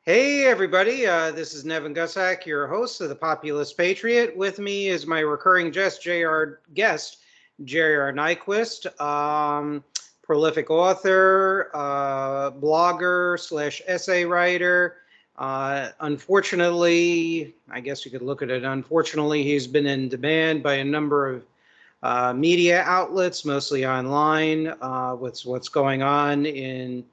Hey, everybody. This is Nevin Gusak, your host of the Populist Patriot. With me is my recurring guest, J.R. Nyquist, prolific author, blogger slash essay writer. Unfortunately, I guess you could look at it, unfortunately, he's been in demand by a number of media outlets, mostly online, with what's going on in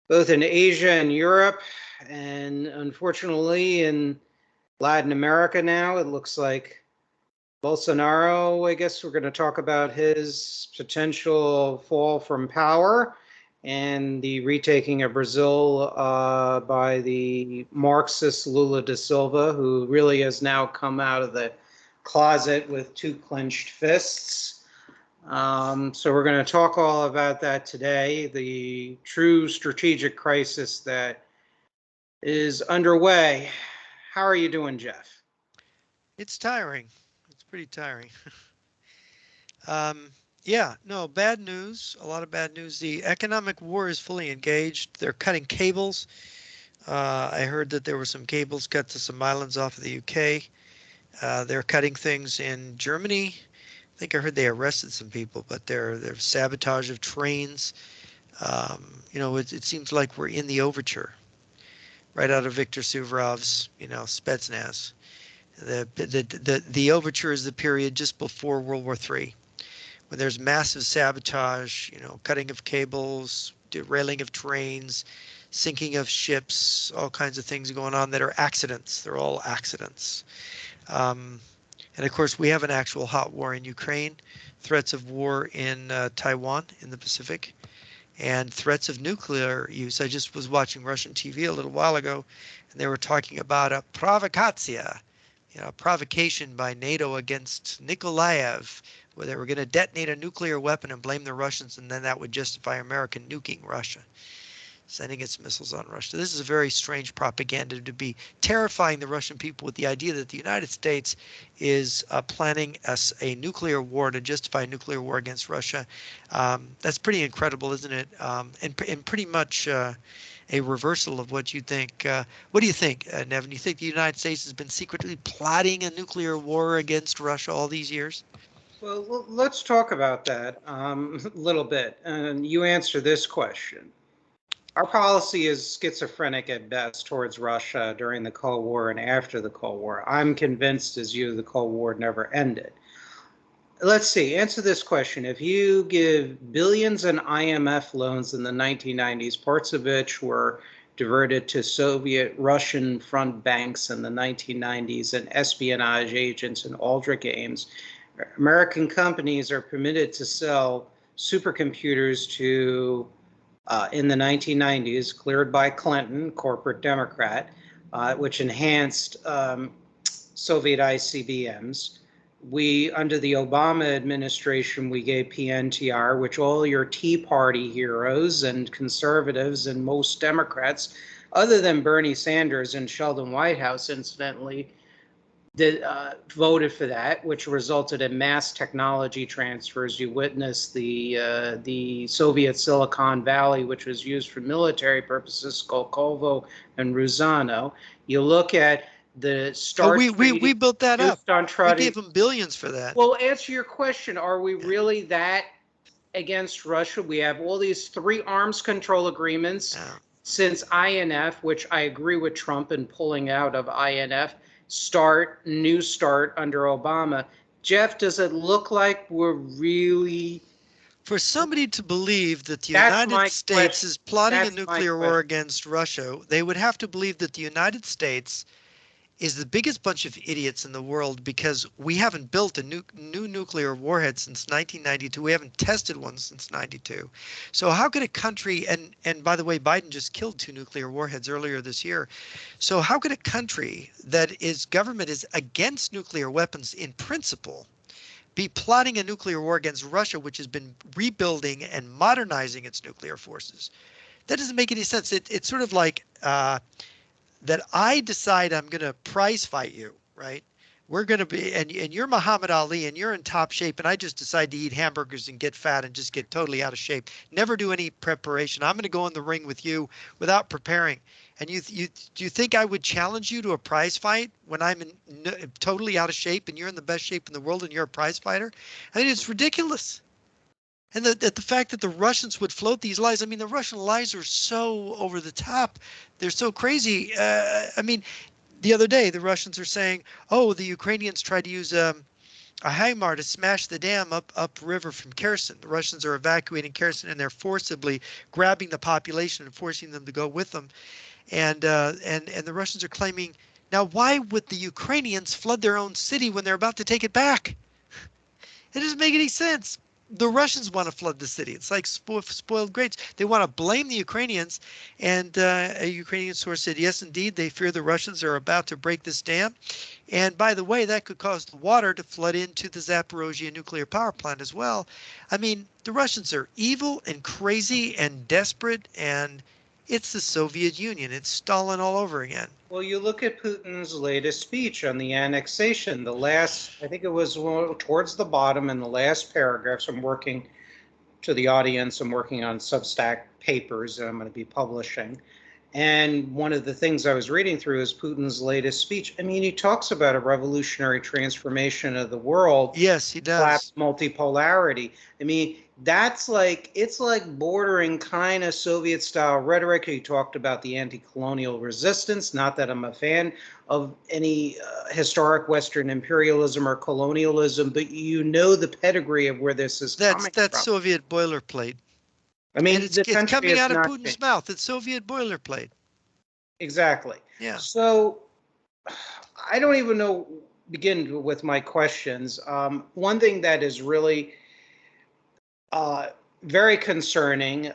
both in Asia and Europe, and unfortunately in Latin America now. It looks like Bolsonaro, I guess we're going to talk about his potential fall from power and the retaking of Brazil by the Marxist Lula da Silva, who really has now come out of the closet with two clenched fists. So we're going to talk all about that today, the true strategic crisis that is underway. How are you doing, Jeff? It's tiring. It's pretty tiring. Yeah, no, bad news, a lot of bad news. The economic war is fully engaged. They're cutting cables. I heard that there were some cables cut to some islands off of the UK. They're cutting things in Germany. I think I heard they arrested some people, but they're sabotage of trains. It seems like we're in the overture, right out of Viktor Suvorov's, Spetsnaz. The overture is the period just before World War III, when there's massive sabotage, cutting of cables, derailing of trains, sinking of ships, all kinds of things going on that are accidents. They're all accidents. And of course, we have an actual hot war in Ukraine, threats of war in Taiwan in the Pacific, and threats of nuclear use. I just was watching Russian TV a little while ago, and they were talking about a provocatia, provocation by NATO against Nikolaev, where they were going to detonate a nuclear weapon and blame the Russians, and then that would justify America nuking Russia, sending its missiles on Russia. This is a very strange propaganda to be terrifying the Russian people with the idea that the United States is planning a nuclear war to justify a nuclear war against Russia. That's pretty incredible, isn't it? And pretty much a reversal of what you think. What do you think, Nevin? You think the United States has been secretly plotting a nuclear war against Russia all these years? Well, let's talk about that a little bit. And you answer this question. Our policy is schizophrenic at best towards Russia during the Cold War and after the Cold War. I'm convinced, as you, the Cold War never ended. Let's see, answer this question. If you give billions in IMF loans in the 1990s, parts of which were diverted to Soviet Russian front banks in the 1990s and espionage agents and Aldrich Ames, American companies are permitted to sell supercomputers to, in the 1990s, cleared by Clinton, corporate Democrat, which enhanced Soviet ICBMs. We, under the Obama administration, we gave PNTR, which all your Tea Party heroes and conservatives and most Democrats, other than Bernie Sanders and Sheldon Whitehouse, incidentally, voted for that, which resulted in mass technology transfers. You witnessed the Soviet Silicon Valley, which was used for military purposes, Skolkovo and Ruzano. You look at the START we built that up. We gave them billions for that. Well, answer your question. Are we really that against Russia? We have all these 3 arms control agreements since INF, which I agree with Trump in pulling out of INF. New START under Obama. Jeff, does it look like we're really... For somebody to believe that the United States is plotting a nuclear war against Russia, they would have to believe that the United States is the biggest bunch of idiots in the world, because we haven't built a new nuclear warhead since 1992. We haven't tested one since 92. So how could a country, and by the way, Biden just killed 2 nuclear warheads earlier this year. So how could a country that is government is against nuclear weapons in principle be plotting a nuclear war against Russia, which has been rebuilding and modernizing its nuclear forces? That doesn't make any sense. It's sort of like that I decide I'm going to prize fight you, right? We're going to be, and you're Muhammad Ali and you're in top shape, and I just decide to eat hamburgers and get fat and just get totally out of shape. Never do any preparation. I'm going to go in the ring with you without preparing. And do you think I would challenge you to a prize fight when I'm totally out of shape and you're in the best shape in the world and you're a prize fighter? I mean, it's ridiculous. And the fact that the Russians would float these lies, I mean, the Russian lies are so over the top. They're so crazy. I mean, the other day, the Russians are saying, oh, the Ukrainians tried to use a HIMAR to smash the dam upriver from Kherson. The Russians are evacuating Kherson and they're forcibly grabbing the population and forcing them to go with them. And the Russians are claiming, now why would the Ukrainians flood their own city when they're about to take it back? It doesn't make any sense. The Russians want to flood the city. It's like spoiled grapes. They want to blame the Ukrainians. And a Ukrainian source said, yes, indeed, they fear the Russians are about to break this dam. And by the way, that could cause the water to flood into the Zaporozhye nuclear power plant as well. I mean, the Russians are evil and crazy and desperate, and it's the Soviet Union. It's Stalin all over again. Well, you look at Putin's latest speech on the annexation, the last, I think it was towards the bottom in the last paragraphs. I'm working to the audience, I'm working on Substack papers that I'm going to be publishing. And one of the things I was reading through is Putin's latest speech. I mean, he talks about a revolutionary transformation of the world. Yes, he does. Collapse, multipolarity. I mean, that's like, it's like bordering kind of Soviet style rhetoric. He talked about the anti-colonial resistance. Not that I'm a fan of any historic Western imperialism or colonialism, but you know the pedigree of where this is coming That's from. Soviet boilerplate. I mean, and it's coming out of Putin's changed. mouth. It's Soviet boilerplate. Exactly. Yeah. So I don't even know, begin with my questions. One thing that is really very concerning,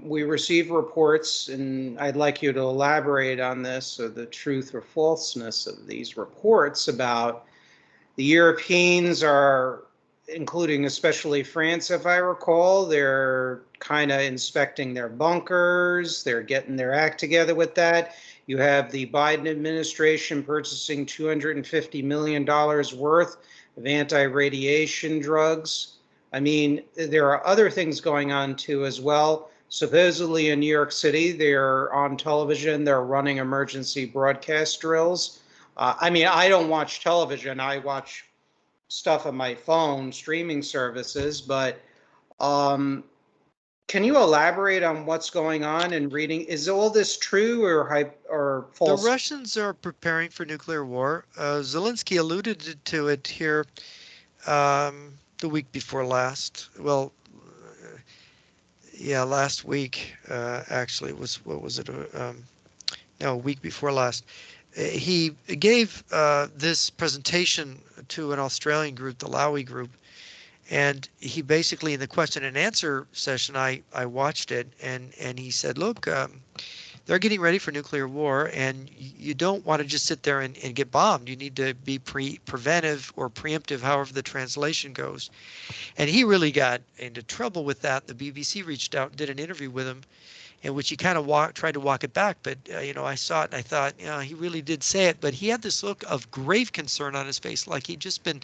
we receive reports, and I'd like you to elaborate on this, or the truth or falseness of these reports about the Europeans are, including especially France, if I recall, they're kind of inspecting their bunkers. They're getting their act together with that. You have the Biden administration purchasing $250 million worth of anti-radiation drugs. I mean, there are other things going on too as well. Supposedly in New York City, they're on television, they're running emergency broadcast drills. I mean, I don't watch television. I watch stuff on my phone, streaming services, but can you elaborate on what's going on and reading? Is all this true or false? The Russians are preparing for nuclear war. Zelensky alluded to it here the week before last. Well, yeah, last week actually was, what was it? No, a week before last. He gave this presentation to an Australian group, the Lowy group, and he basically, in the question and answer session, I watched it, and he said, look, they're getting ready for nuclear war, and you don't want to just sit there and get bombed. You need to be preventive or preemptive, however the translation goes. And he really got into trouble with that. The BBC reached out and did an interview with him, in which he kind of tried to walk it back. But, I saw it and I thought, he really did say it. But he had this look of grave concern on his face, like he'd just been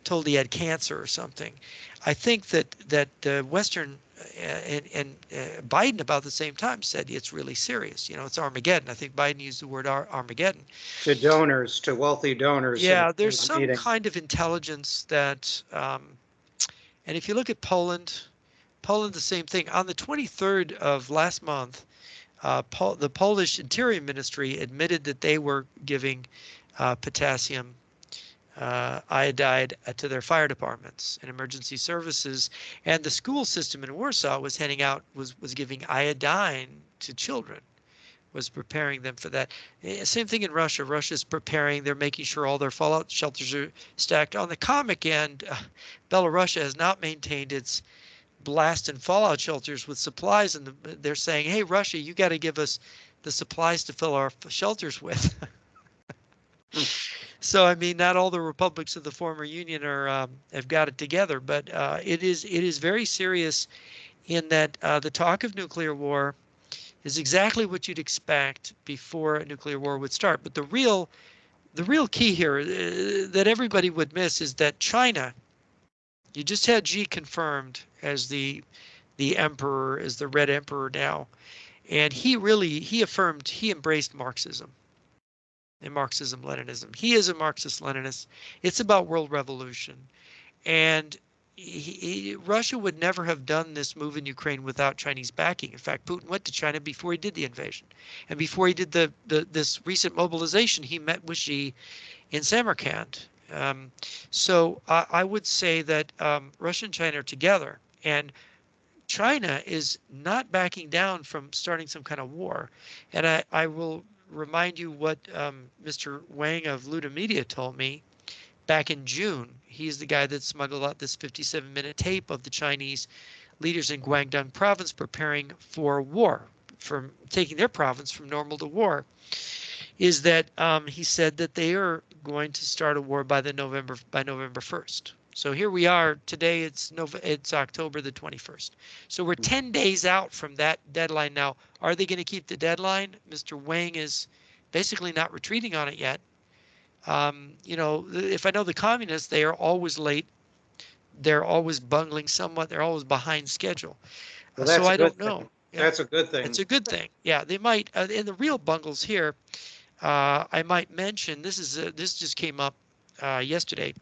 told he had cancer or something. I think that Western and Biden about the same time said it's really serious. It's Armageddon. I think Biden used the word Armageddon. To donors, to wealthy donors. Yeah, there's some kind of intelligence that, and if you look at Poland, the same thing. On the 23rd of last month, the Polish Interior Ministry admitted that they were giving potassium iodide to their fire departments and emergency services, and the school system in Warsaw was was giving iodine to children, was preparing them for that. Same thing in Russia. Russia's preparing. They're making sure all their fallout shelters are stacked. On the comic end, Belarus has not maintained its blast and fallout shelters with supplies, and they're saying, hey, Russia, you got to give us the supplies to fill our shelters with. So I mean, not all the republics of the former Union are have got it together, but it is very serious in that the talk of nuclear war is exactly what you'd expect before a nuclear war would start. But the real key here that everybody would miss is that China, you just had Xi confirmed as the emperor, as the Red Emperor now, And he embraced Marxism and Marxism-Leninism. He is a Marxist-Leninist. It's about world revolution. And Russia would never have done this move in Ukraine without Chinese backing. In fact, Putin went to China before he did the invasion. And before he did this recent mobilization, he met with Xi in Samarkand. So I would say that Russia and China are together. And China is not backing down from starting some kind of war. And I will remind you what Mr. Wang of Luda Media told me back in June. He's the guy that smuggled out this 57-minute tape of the Chinese leaders in Guangdong province preparing for war, from taking their province from normal to war, is that he said that they are going to start a war by November 1st. So here we are today. It's October the 21st. So we're 10 days out from that deadline now. Are they going to keep the deadline? Mr. Wang is basically not retreating on it yet. You know, if I know the communists, they are always late. They're always bungling somewhat. They're always behind schedule. Well, So that's a I good don't thing. know. Yeah, That's a good it's thing. a good thing. Yeah, they might. And the real bungles here, I might mention, this just came up yesterday.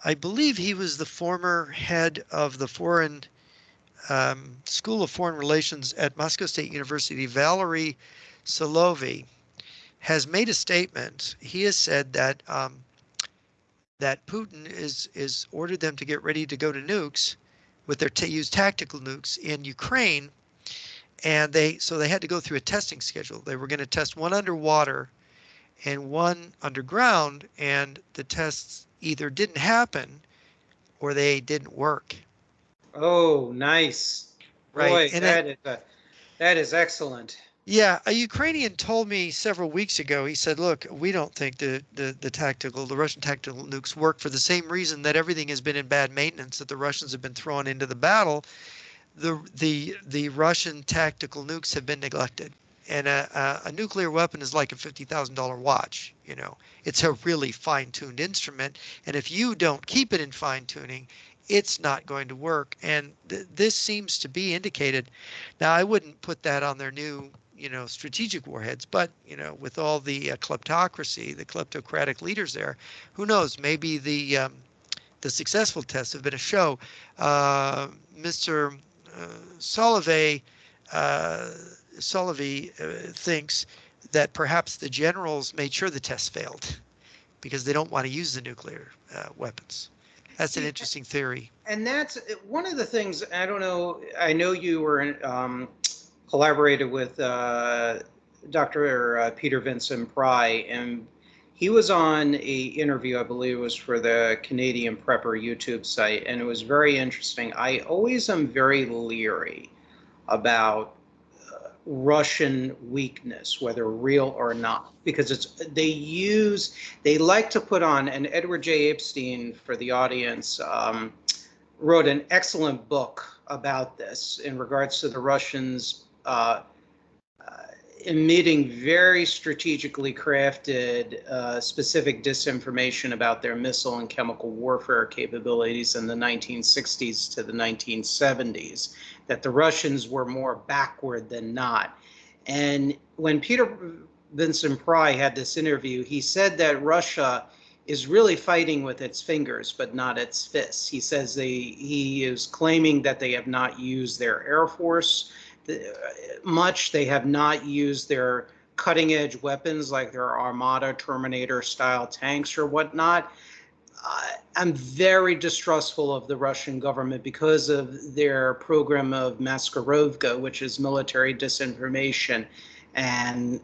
I believe he was the former head of the School of Foreign Relations at Moscow State University, Valery Solovey, has made a statement. He has said that that Putin is ordered them to get ready to go to nukes with their use tactical nukes in Ukraine, and they had to go through a testing schedule. They were going to test one underwater and one underground, and the tests either didn't happen or they didn't work. Oh, nice. Right. Boy, And that is excellent. yeah, a Ukrainian told me several weeks ago, he said, look, we don't think the Russian tactical nukes work for the same reason that everything has been in bad maintenance that the Russians have been thrown into the battle. The Russian tactical nukes have been neglected. And a nuclear weapon is like a $50,000 watch. You know, it's a really fine-tuned instrument. And if you don't keep it in fine-tuning, it's not going to work. And this seems to be indicated. Now, I wouldn't put that on their new, strategic warheads, but, with all the kleptocracy, the kleptocratic leaders there, who knows? Maybe the successful tests have been a show. Mr. Solovey thinks that perhaps the generals made sure the tests failed because they don't want to use the nuclear weapons. That's an See, interesting theory. and that's one of the things. I don't know. I know you were collaborated with Dr. Peter Vincent Pry, and he was on a interview, I believe it was for the Canadian Prepper YouTube site, and it was very interesting. I always am very leery about Russian weakness, whether real or not, because they like to put on, and Edward J. Epstein, for the audience, wrote an excellent book about this in regards to the Russians emitting very strategically crafted specific disinformation about their missile and chemical warfare capabilities in the 1960s to the 1970s, that the Russians were more backward than not. And when Peter Vincent Pry had this interview, he said that Russia is really fighting with its fingers, but not its fists. He says he is claiming that they have not used their Air Force much. They have not used their cutting edge weapons like their Armada Terminator style tanks or whatnot. I'm very distrustful of the Russian government because of their program of Maskarovka, which is military disinformation. And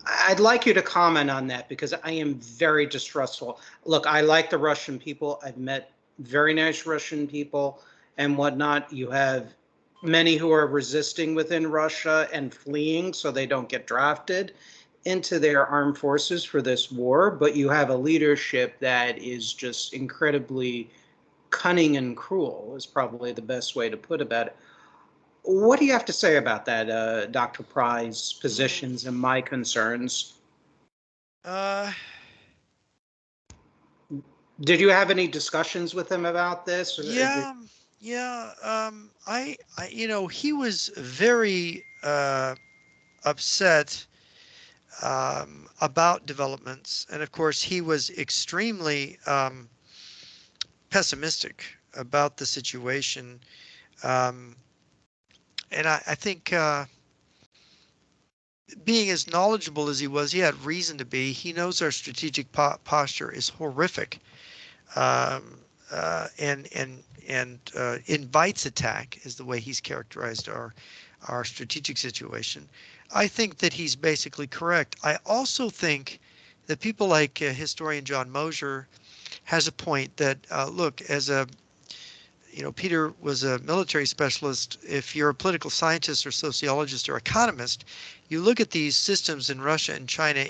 I'd like you to comment on that because I am very distrustful. Look, I like the Russian people. I've met very nice Russian people and whatnot. You have many who are resisting within Russia and fleeing so they don't get drafted into their armed forces for this war. But you have a leadership that is just incredibly cunning and cruel, is probably the best way to put about it. What do you have to say about that, Dr. Pry's positions and my concerns? Uh, Did you have any discussions with him about this? yeah, yeah. He was very upset about developments, and of course he was extremely pessimistic about the situation. Um, and I think being as knowledgeable as he was, he had reason to be. He knows our strategic posture is horrific, um, and invites attack is the way he's characterized our strategic situation. I think that he's basically correct. I also think that people like historian John Mosher has a point that look, as a Peter was a military specialist. If you're a political scientist or sociologist or economist, you look at these systems in Russia and China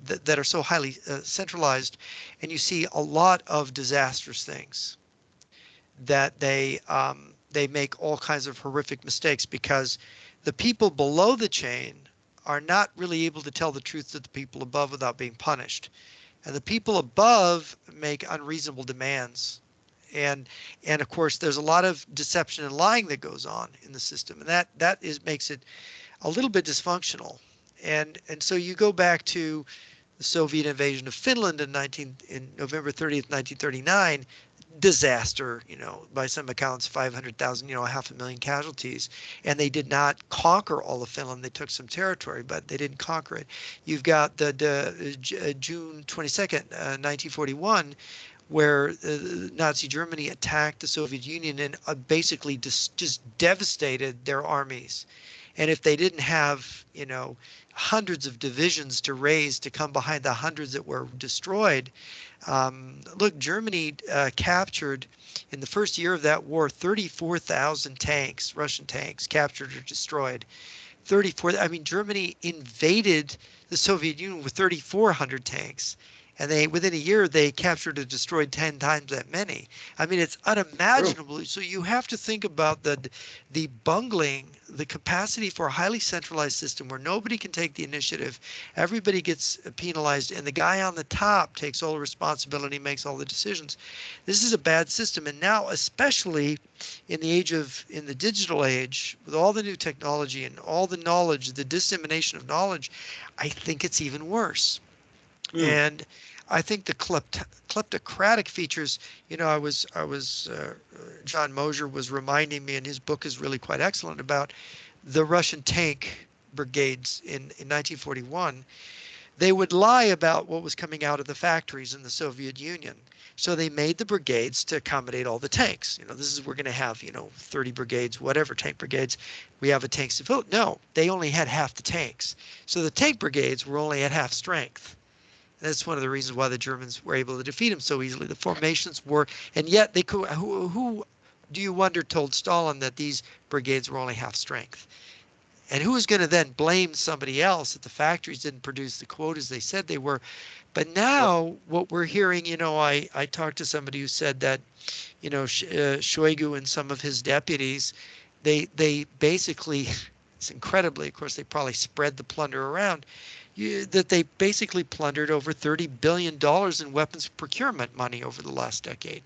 that are so highly centralized, and you see a lot of disastrous things that they make all kinds of horrific mistakes because the people below the chain are not really able to tell the truth to the people above without being punished. And the people above make unreasonable demands. And and of course there's a lot of deception and lying that goes on in the system, and that makes it a little bit dysfunctional. And so you go back to the Soviet invasion of Finland in November 30th, 1939, disaster, by some accounts 500,000, 500,000 casualties, and they did not conquer all of Finland. They took some territory, but they didn't conquer it. You've got the June 22nd, 1941, where Nazi Germany attacked the Soviet Union and basically just devastated their armies. And if they didn't have, hundreds of divisions to raise to come behind the hundreds that were destroyed, look, Germany captured in the first year of that war 34,000 tanks, Russian tanks, captured or destroyed. 34. I mean, Germany invaded the Soviet Union with 3,400 tanks, and within a year they captured or destroyed 10 times that many. I mean, it's unimaginable. So you have to think about the bungling, the capacity for a highly centralized system where nobody can take the initiative, everybody gets penalized, and the guy on the top takes all the responsibility, makes all the decisions. This is a bad system, and now especially in the digital age, with all the new technology and all the knowledge, the dissemination of knowledge, I think it's even worse. And I think the kleptocratic features, John Mosher was reminding me, and his book is really quite excellent, about the Russian tank brigades in 1941. They would lie about what was coming out of the factories in the Soviet Union. So they made the brigades to accommodate all the tanks. We're going to have, 30 brigades, whatever, tank brigades. We have a tanks to fill. No, they only had half the tanks. So the tank brigades were only at half strength. And that's one of the reasons why the Germans were able to defeat them so easily. The formations were, and yet they could, who do you wonder told Stalin that these brigades were only half strength? And who is going to then blame somebody else that the factories didn't produce the quotas they said they were? But now what we're hearing, I talked to somebody who said that, Shoigu and some of his deputies, they basically, it's incredibly, of course, they probably spread the plunder around, that they basically plundered over $30 billion in weapons procurement money over the last decade.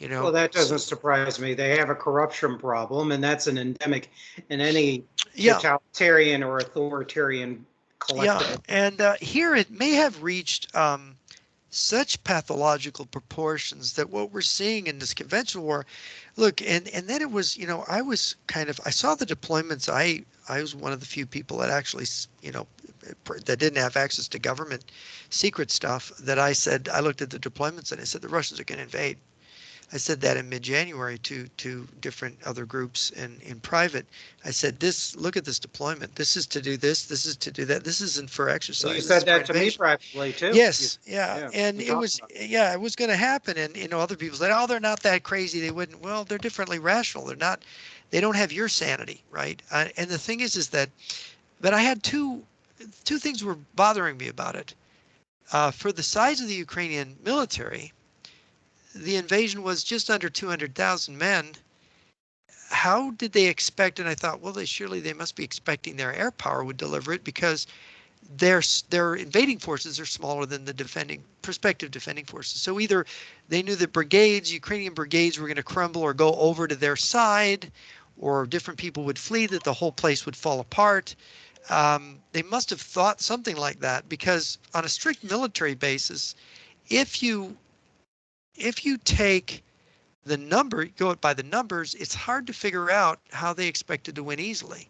Well, that doesn't surprise me. They have a corruption problem, and that's an endemic in any totalitarian or authoritarian collective. Yeah, and here it may have reached such pathological proportions that what we're seeing in this conventional war, look, and then it was, I saw the deployments. I was one of the few people that actually, that didn't have access to government secret stuff, that I looked at the deployments and I said, the Russians are going to invade. I said that in mid-January to different other groups in private. I said, look at this deployment. This is to do this. This is to do that. This isn't for exercise. Well, you said that to me privately too. Yes, and it was going to happen. And other people said, oh, they're not that crazy. They wouldn't. Well, they're differently rational. They're not. They don't have your sanity, right? And the thing is that, but I had two things were bothering me about it. For the size of the Ukrainian military, the invasion was just under 200,000 men. How did they expect? And I thought, well, they must be expecting their air power would deliver it, because their invading forces are smaller than the prospective defending forces. So either they knew that Ukrainian brigades were going to crumble or go over to their side, or different people would flee, that the whole place would fall apart. They must have thought something like that, because on a strict military basis, if you take the number, go by the numbers, it's hard to figure out how they expected to win easily.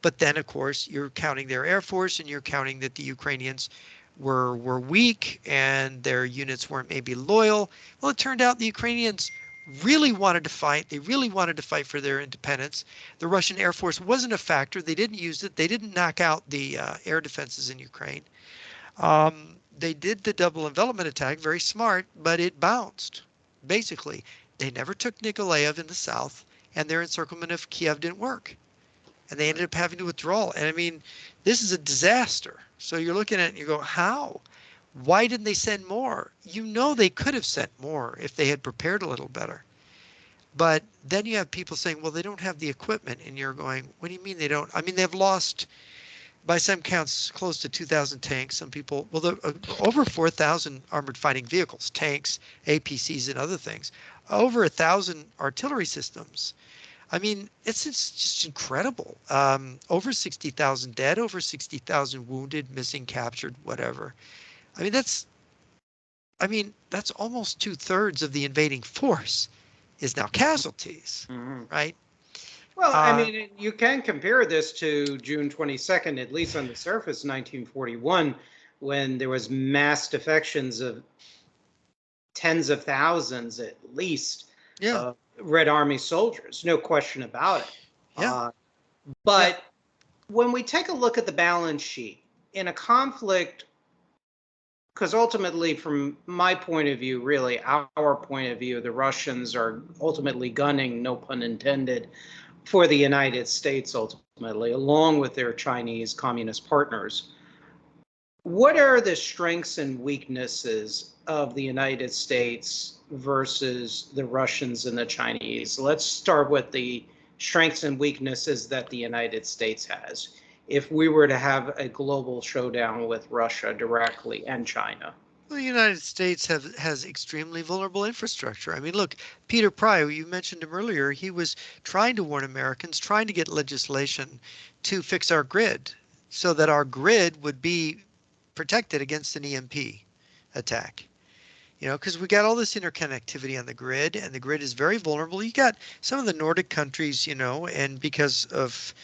But then, of course, you're counting their air force, and you're counting that the Ukrainians were weak and their units weren't maybe loyal. Well, it turned out the Ukrainians really wanted to fight. They really wanted to fight for their independence. The Russian Air Force wasn't a factor. They didn't use it. They didn't knock out the air defenses in Ukraine. They did the double envelopment attack, very smart, but it bounced. Basically, they never took Nikolaev in the south, and their encirclement of Kiev didn't work. And they ended up having to withdraw. And I mean, this is a disaster. So you're looking at it and you go, how? Why didn't they send more? You know they could have sent more if they had prepared a little better. But then you have people saying, well, they don't have the equipment. And you're going, what do you mean they don't? I mean, they've lost, by some counts, close to 2,000 tanks. Some people, well, over 4,000 armored fighting vehicles, tanks, APCs, and other things. Over 1,000 artillery systems. I mean, it's just incredible. Over 60,000 dead, over 60,000 wounded, missing, captured, whatever. I mean, that's almost 2/3 of the invading force is now casualties, right? Well, I mean, you can compare this to June 22nd, at least on the surface, 1941, when there was mass defections of tens of thousands, at least, Yeah. Red Army soldiers, no question about it. Yeah. But when we take a look at the balance sheet in a conflict, because ultimately, from my point of view, really our point of view, the Russians are ultimately gunning, no pun intended, for the United States ultimately, along with their Chinese communist partners. What are the strengths and weaknesses of the United States versus the Russians and the Chinese? Let's start with the strengths and weaknesses that the United States has if we were to have a global showdown with Russia directly and China. Well, the United States has extremely vulnerable infrastructure. I mean, look, Peter Pry, you mentioned him earlier, he was trying to warn Americans, trying to get legislation to fix our grid so that our grid would be protected against an EMP attack. You know, because we got all this interconnectivity on the grid, and the grid is very vulnerable. You got some of the Nordic countries, you know, and because of,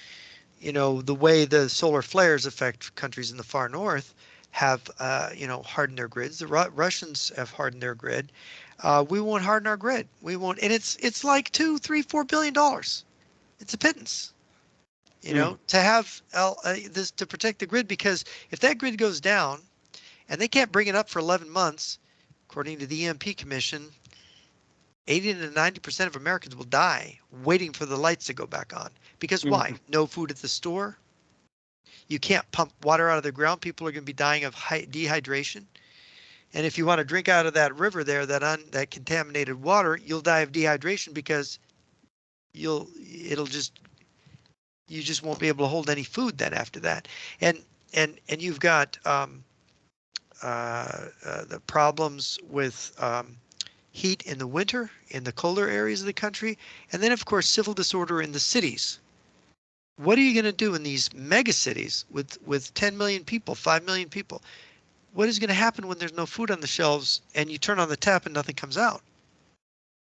you know, the way the solar flares affect countries in the far north, have, you know, hardened their grids. The Russians have hardened their grid. We won't harden our grid. We won't, and it's like $2, $3, $4 billion. It's a pittance, you know, to have this to protect the grid, because if that grid goes down and they can't bring it up for 11 months, according to the EMP Commission, 80 to 90% of Americans will die waiting for the lights to go back on. Because why? No food at the store. You can't pump water out of the ground. People are going to be dying of dehydration. And if you want to drink out of that river there, that contaminated water, you'll die of dehydration, because you just won't be able to hold any food then after that. And you've got the problems with heat in the winter in the colder areas of the country, and then of course civil disorder in the cities. What are you going to do in these mega cities with 10 million people, 5 million people? What is going to happen when there's no food on the shelves and you turn on the tap and nothing comes out?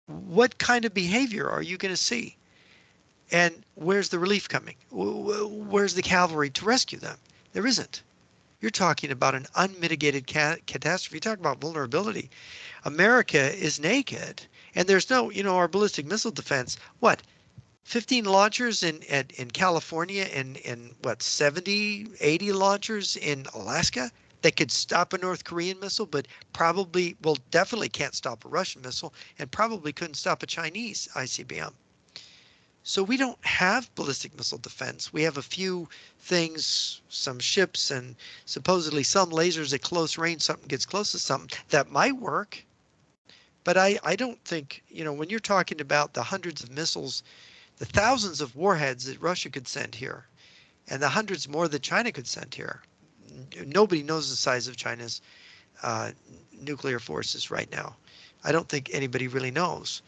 What kind of behavior are you going to see? And where's the relief coming? Where's the cavalry to rescue them? There isn't. You're talking about an unmitigated catastrophe. You talk about vulnerability. America is naked, and there's no, you know, our ballistic missile defense. What, 15 launchers in California, and what, 70, 80 launchers in Alaska that could stop a North Korean missile, but probably, well, definitely can't stop a Russian missile, and probably couldn't stop a Chinese ICBM. So we don't have ballistic missile defense. We have a few things, some ships, and supposedly some lasers at close range. Something gets close to something that might work. But I don't think, you know, when you're talking about the hundreds of missiles, the thousands of warheads that Russia could send here, and the hundreds more that China could send here, nobody knows the size of China's nuclear forces right now. I don't think anybody really knows.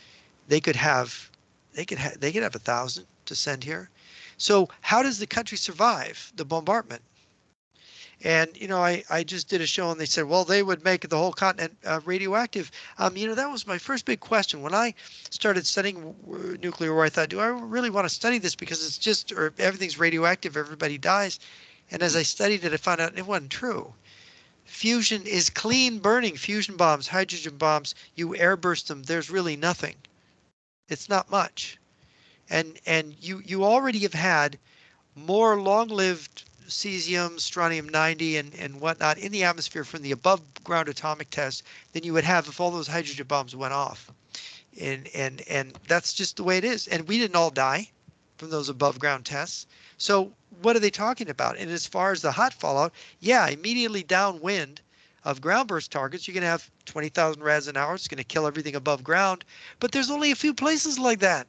They could have they could have 1,000 to send here. So how does the country survive the bombardment? And I just did a show and they said, well, they would make the whole continent radioactive. That was my first big question when I started studying nuclear war. I thought, do I really want to study this because it's just or everything's radioactive, everybody dies. And as I studied it, I found out it wasn't true. Fusion is clean burning. Fusion bombs, hydrogen bombs, you airburst them, there's really nothing. It's not much. And you already have had more long-lived cesium, strontium-90, and whatnot in the atmosphere from the above-ground atomic test than you would have if all those hydrogen bombs went off. And that's just the way it is. And we didn't all die from those above-ground tests. So what are they talking about? And as far as the hot fallout, yeah, immediately downwind of ground burst targets, you're going to have 20,000 rads an hour. It's going to kill everything above ground. But there's only a few places like that.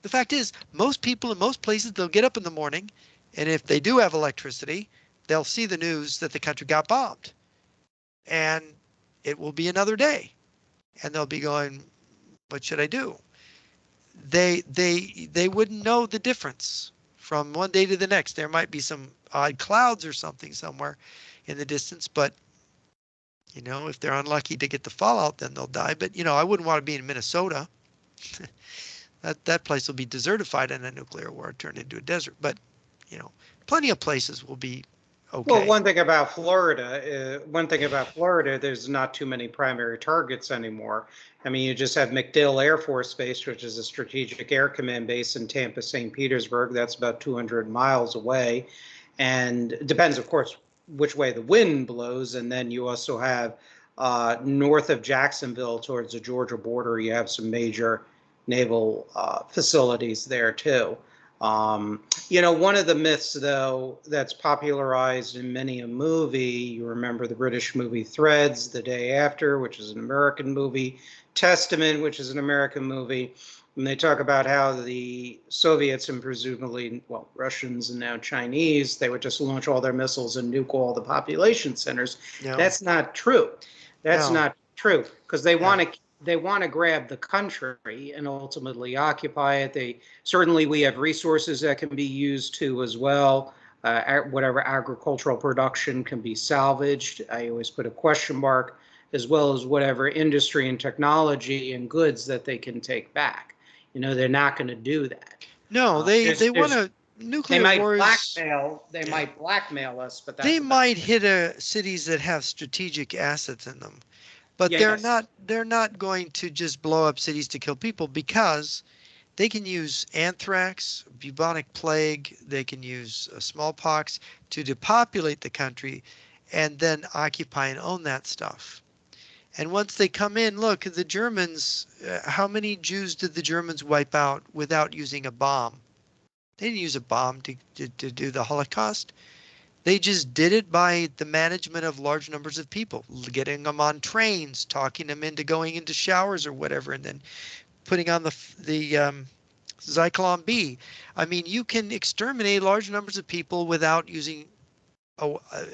The fact is, most people in most places, they'll get up in the morning, and if they do have electricity, they'll see the news that the country got bombed. And it will be another day. And they'll be going, what should I do? They wouldn't know the difference from one day to the next. There might be some odd clouds or something somewhere in the distance, but if they're unlucky to get the fallout, then they'll die. But I wouldn't want to be in Minnesota. That place will be desertified in a nuclear war, turned into a desert. But plenty of places will be okay. Well, one thing about Florida, there's not too many primary targets anymore. I mean, you just have MacDill Air Force Base, which is a strategic air command base in Tampa, St. Petersburg. That's about 200 miles away. And it depends, of course, which way the wind blows. And then you also have north of Jacksonville towards the Georgia border, you have some major naval facilities there too. One of the myths, though, that's popularized in many a movie, you remember the British movie Threads, The Day After, which is an American movie, Testament, which is an American movie, and they talk about how the Soviets and presumably, well, Russians and now Chinese, they would just launch all their missiles and nuke all the population centers. No. That's not true. That's not true, because they want to grab the country and ultimately occupy it. Certainly we have resources that can be used too as well. Whatever agricultural production can be salvaged. I always put a question mark, as well as whatever industry and technology and goods that they can take back. They're not going to do that. No, they want to nuclear wars. They might blackmail us, but they might hit cities that have strategic assets in them. But they're not going to just blow up cities to kill people, because they can use anthrax, bubonic plague, they can use smallpox to depopulate the country and then occupy and own that stuff. And once they come in, look, the Germans, how many Jews did the Germans wipe out without using a bomb? They didn't use a bomb to do the Holocaust. They just did it by the management of large numbers of people, getting them on trains, talking them into going into showers or whatever, and then putting on the Zyklon B. I mean, you can exterminate large numbers of people without using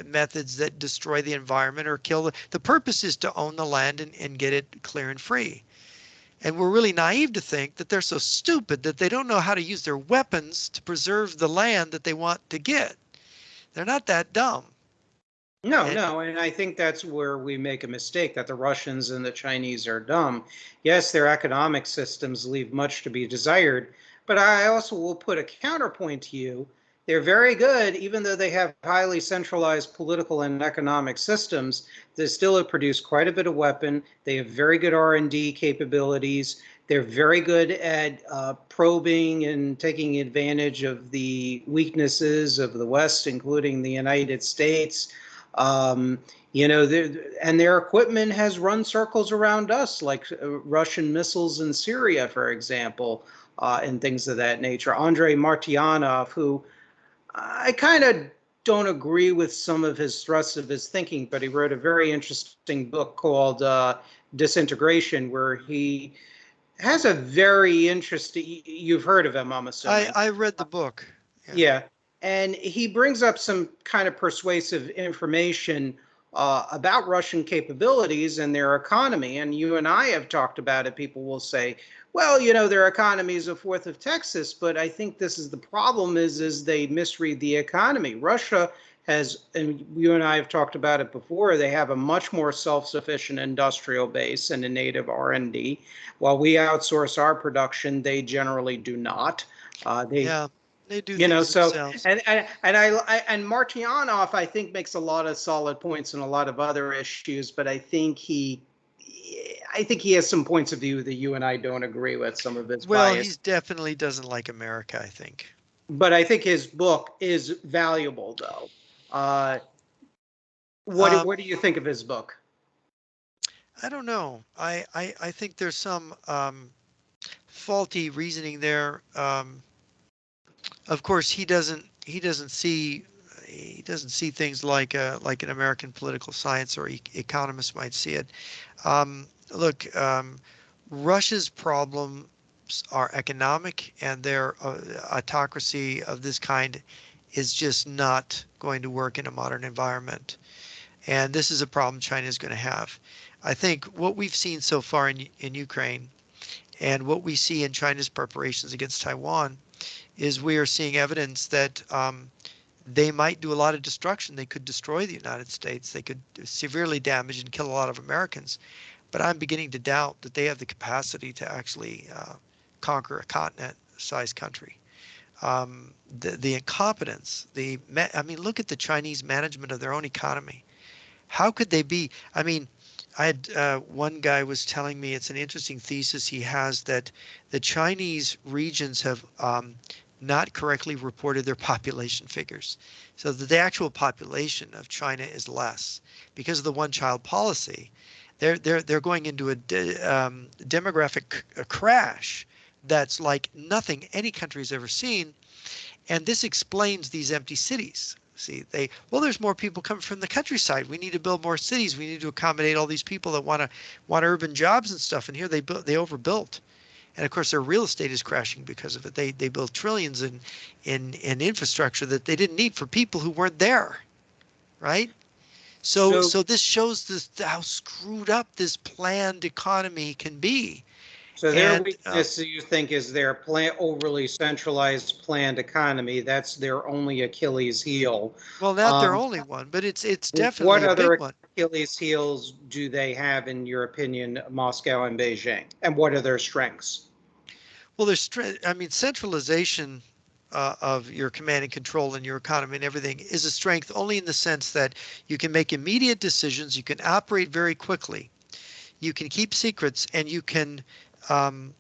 methods that destroy the environment or kill the purpose is to own the land and get it clear and free. And we're really naive to think that they're so stupid that they don't know how to use their weapons to preserve the land that they want to get. They're not that dumb. No, and I think that's where we make a mistake, that the Russians and the Chinese are dumb. Yes, their economic systems leave much to be desired, but I also will put a counterpoint to you. They're very good, even though they have highly centralized political and economic systems. They still have produced quite a bit of weapon. They have very good R&D capabilities. They're very good at probing and taking advantage of the weaknesses of the West, including the United States. And their equipment has run circles around us, like Russian missiles in Syria, for example, and things of that nature. Andrei Martyanov, who I kind of don't agree with some of his thrusts of his thinking, but he wrote a very interesting book called Disintegration, where he has a very interesting, you've heard of him, I'm assuming. I read the book. Yeah. And he brings up some kind of persuasive information about Russian capabilities and their economy. And you and I have talked about it. People will say, Well, their economy is a fourth of Texas, but I think this is the problem is they misread the economy. Russia has, and you and I have talked about it before, they have a much more self-sufficient industrial base and a native R&D. While we outsource our production, they generally do not. They Yeah, they do things so themselves. and Martyanov, I think, makes a lot of solid points and a lot of other issues, but I think he has some points of view that you and I don't agree with, some of his Well, bias. he definitely doesn't like America, I think. But I think his book is valuable, though. Uh, what do Um, you think of his book? I don't know. I think there's some faulty reasoning there. Of course, he doesn't see things like an American political science or economist might see it. Look, Russia's problems are economic, and their autocracy of this kind is just not going to work in a modern environment. And this is a problem China is going to have. I think what we've seen so far in Ukraine and what we see in China's preparations against Taiwan is we are seeing evidence that they might do a lot of destruction. They could destroy the United States. They could severely damage and kill a lot of Americans. But I'm beginning to doubt that they have the capacity to actually conquer a continent-sized country. The incompetence, I mean, look at the Chinese management of their own economy. How could they be? I mean, I had one guy was telling me it's an interesting thesis he has that the Chinese regions have not correctly reported their population figures, so that the actual population of China is less because of the one-child policy. They're going into a demographic crash that's like nothing any country has ever seen, and this explains these empty cities. See, there's more people coming from the countryside. We need to build more cities. We need to accommodate all these people that want urban jobs and stuff. And here they overbuilt. And of course, their real estate is crashing because of it. They built trillions in infrastructure that they didn't need for people who weren't there, right? So So, so this shows how screwed up this planned economy can be. so their And weakness, you think, is their overly centralized planned economy. That's their only Achilles heel. well, not their Um, only one, but it's what definitely a big other one. Achilles heels do they have, in your opinion, Moscow and Beijing? And what are their strengths? Well, I mean, centralization of your command and control in your economy and everything is a strength only in the sense that you can make immediate decisions, you can operate very quickly, you can keep secrets, and um,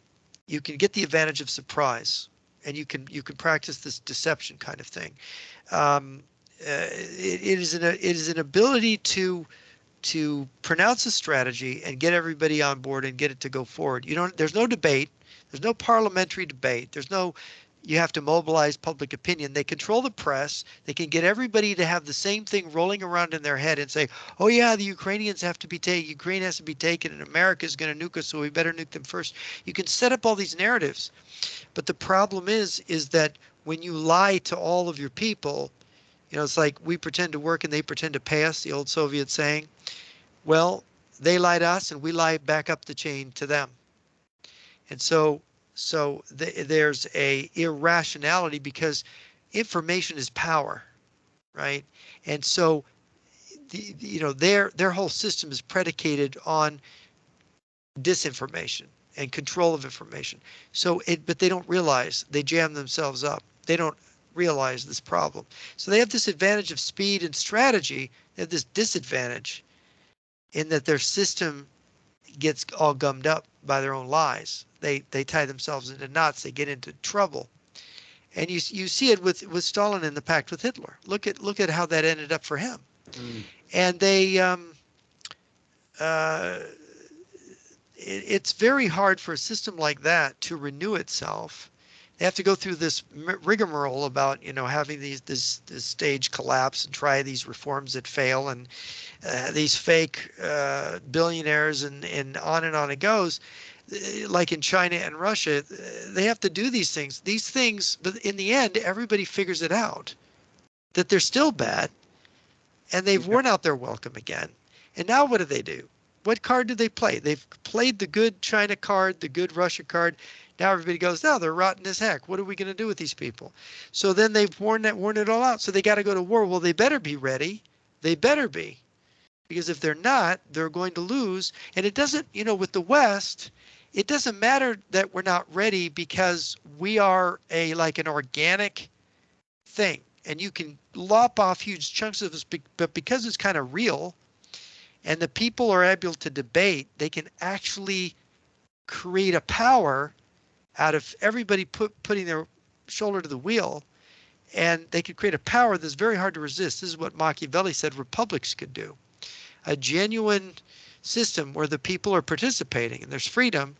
you can get the advantage of surprise, and you can practice this deception kind of thing. Um, it is an ability to pronounce a strategy and get everybody on board and get it to go forward. There's no debate. There's no parliamentary debate. You have to mobilize public opinion. They control the press. They can get everybody to have the same thing rolling around in their head and say, oh yeah, the Ukrainians have to be taken, Ukraine has to be taken, and America is going to nuke us, so we better nuke them first. You can set up all these narratives. But the problem is that when you lie to all of your people, it's like we pretend to work and they pretend to pay us, the old Soviet saying. Well, they lie to us and we lie back up the chain to them. And there's a irrationality because information is power, right? And so their whole system is predicated on disinformation and control of information. But they don't realize they jam themselves up. They don't realize this problem. So they have this advantage of speed and strategy. They have this disadvantage in that their system gets all gummed up by their own lies. They tie themselves into knots. They get into trouble, and you see it with Stalin in the pact with Hitler. Look at how that ended up for him. Mm. And uh, it's very hard for a system like that to renew itself. They have to go through this rigmarole about having this stage collapse and try these reforms that fail, and these fake billionaires, and on it goes. Like in China and Russia, they have to do these things, but in the end, everybody figures it out that they're still bad, and they've Yeah. worn out their welcome again. And now what do? What card did they play? They've played the good China card, the good Russia card. Now everybody goes, no, they're rotten as heck. What are we going to do with these people? So then they've worn it all out. So they got to go to war. Well, they better be ready. They better be. Because if they're not, they're going to lose. And it doesn't, with the West, it doesn't matter that we're not ready because we are like an organic thing. And you can lop off huge chunks of us, but because it's kind of real and the people are able to debate, they can actually create a power out of everybody putting their shoulder to the wheel, and they could create a power that's very hard to resist. This is what Machiavelli said republics could do. A genuine system where the people are participating and there's freedom,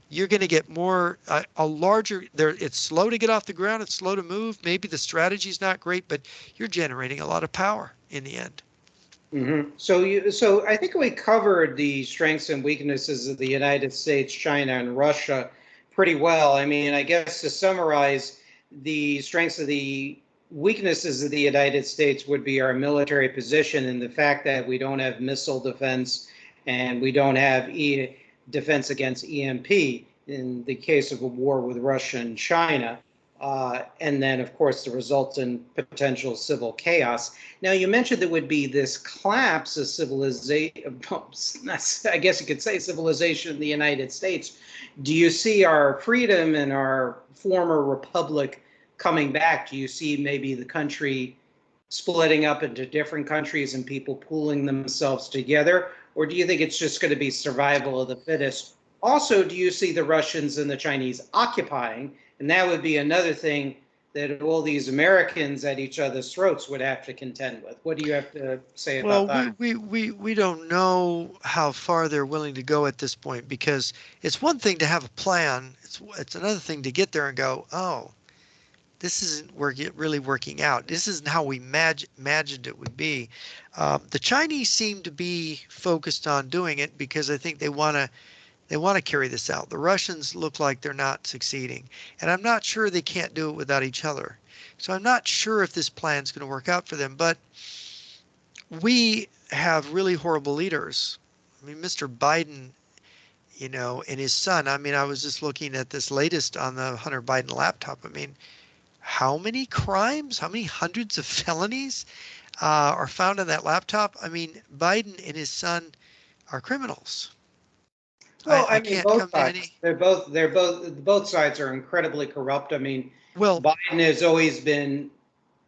you're going to get more, a larger, it's slow to get off the ground, it's slow to move. Maybe the strategy's not great, but you're generating a lot of power in the end. Mm-hmm. So I think we covered the strengths and weaknesses of the United States, China, and Russia pretty well. I mean, I guess to summarize, the strengths of the weaknesses of the United States would be our military position and the fact that we don't have missile defense and we don't have defense against EMP in the case of a war with Russia and China. And then, of course, the resultant potential civil chaos. Now, you mentioned there would be this collapse of civilization, I guess you could say civilization in the United States. Do you see our freedom and our former republic coming back? Do you see maybe the country splitting up into different countries and people pooling themselves together? Or do you think it's just going to be survival of the fittest? Also, do you see the Russians and the Chinese occupying? And that would be another thing that all these Americans at each other's throats would have to contend with. What do you have to say about that? We don't know how far they're willing to go at this point, because it's one thing to have a plan. It's another thing to get there and go, oh, this isn't really working out. This isn't how we imagined it would be. The Chinese seem to be focused on doing it because I think they want to carry this out. The Russians look like they're not succeeding, and I'm not sure they can't do it without each other. So I'm not sure if this plan is going to work out for them, but we have really horrible leaders. I mean, Mr. Biden, and his son. I mean, I was just looking at this latest on the Hunter Biden laptop. I mean, how many crimes, how many hundreds of felonies are found on that laptop? I mean, Biden and his son are criminals. Well, I mean, can't both come to sides. any. Both sides are incredibly corrupt. I mean, Well, Biden has always been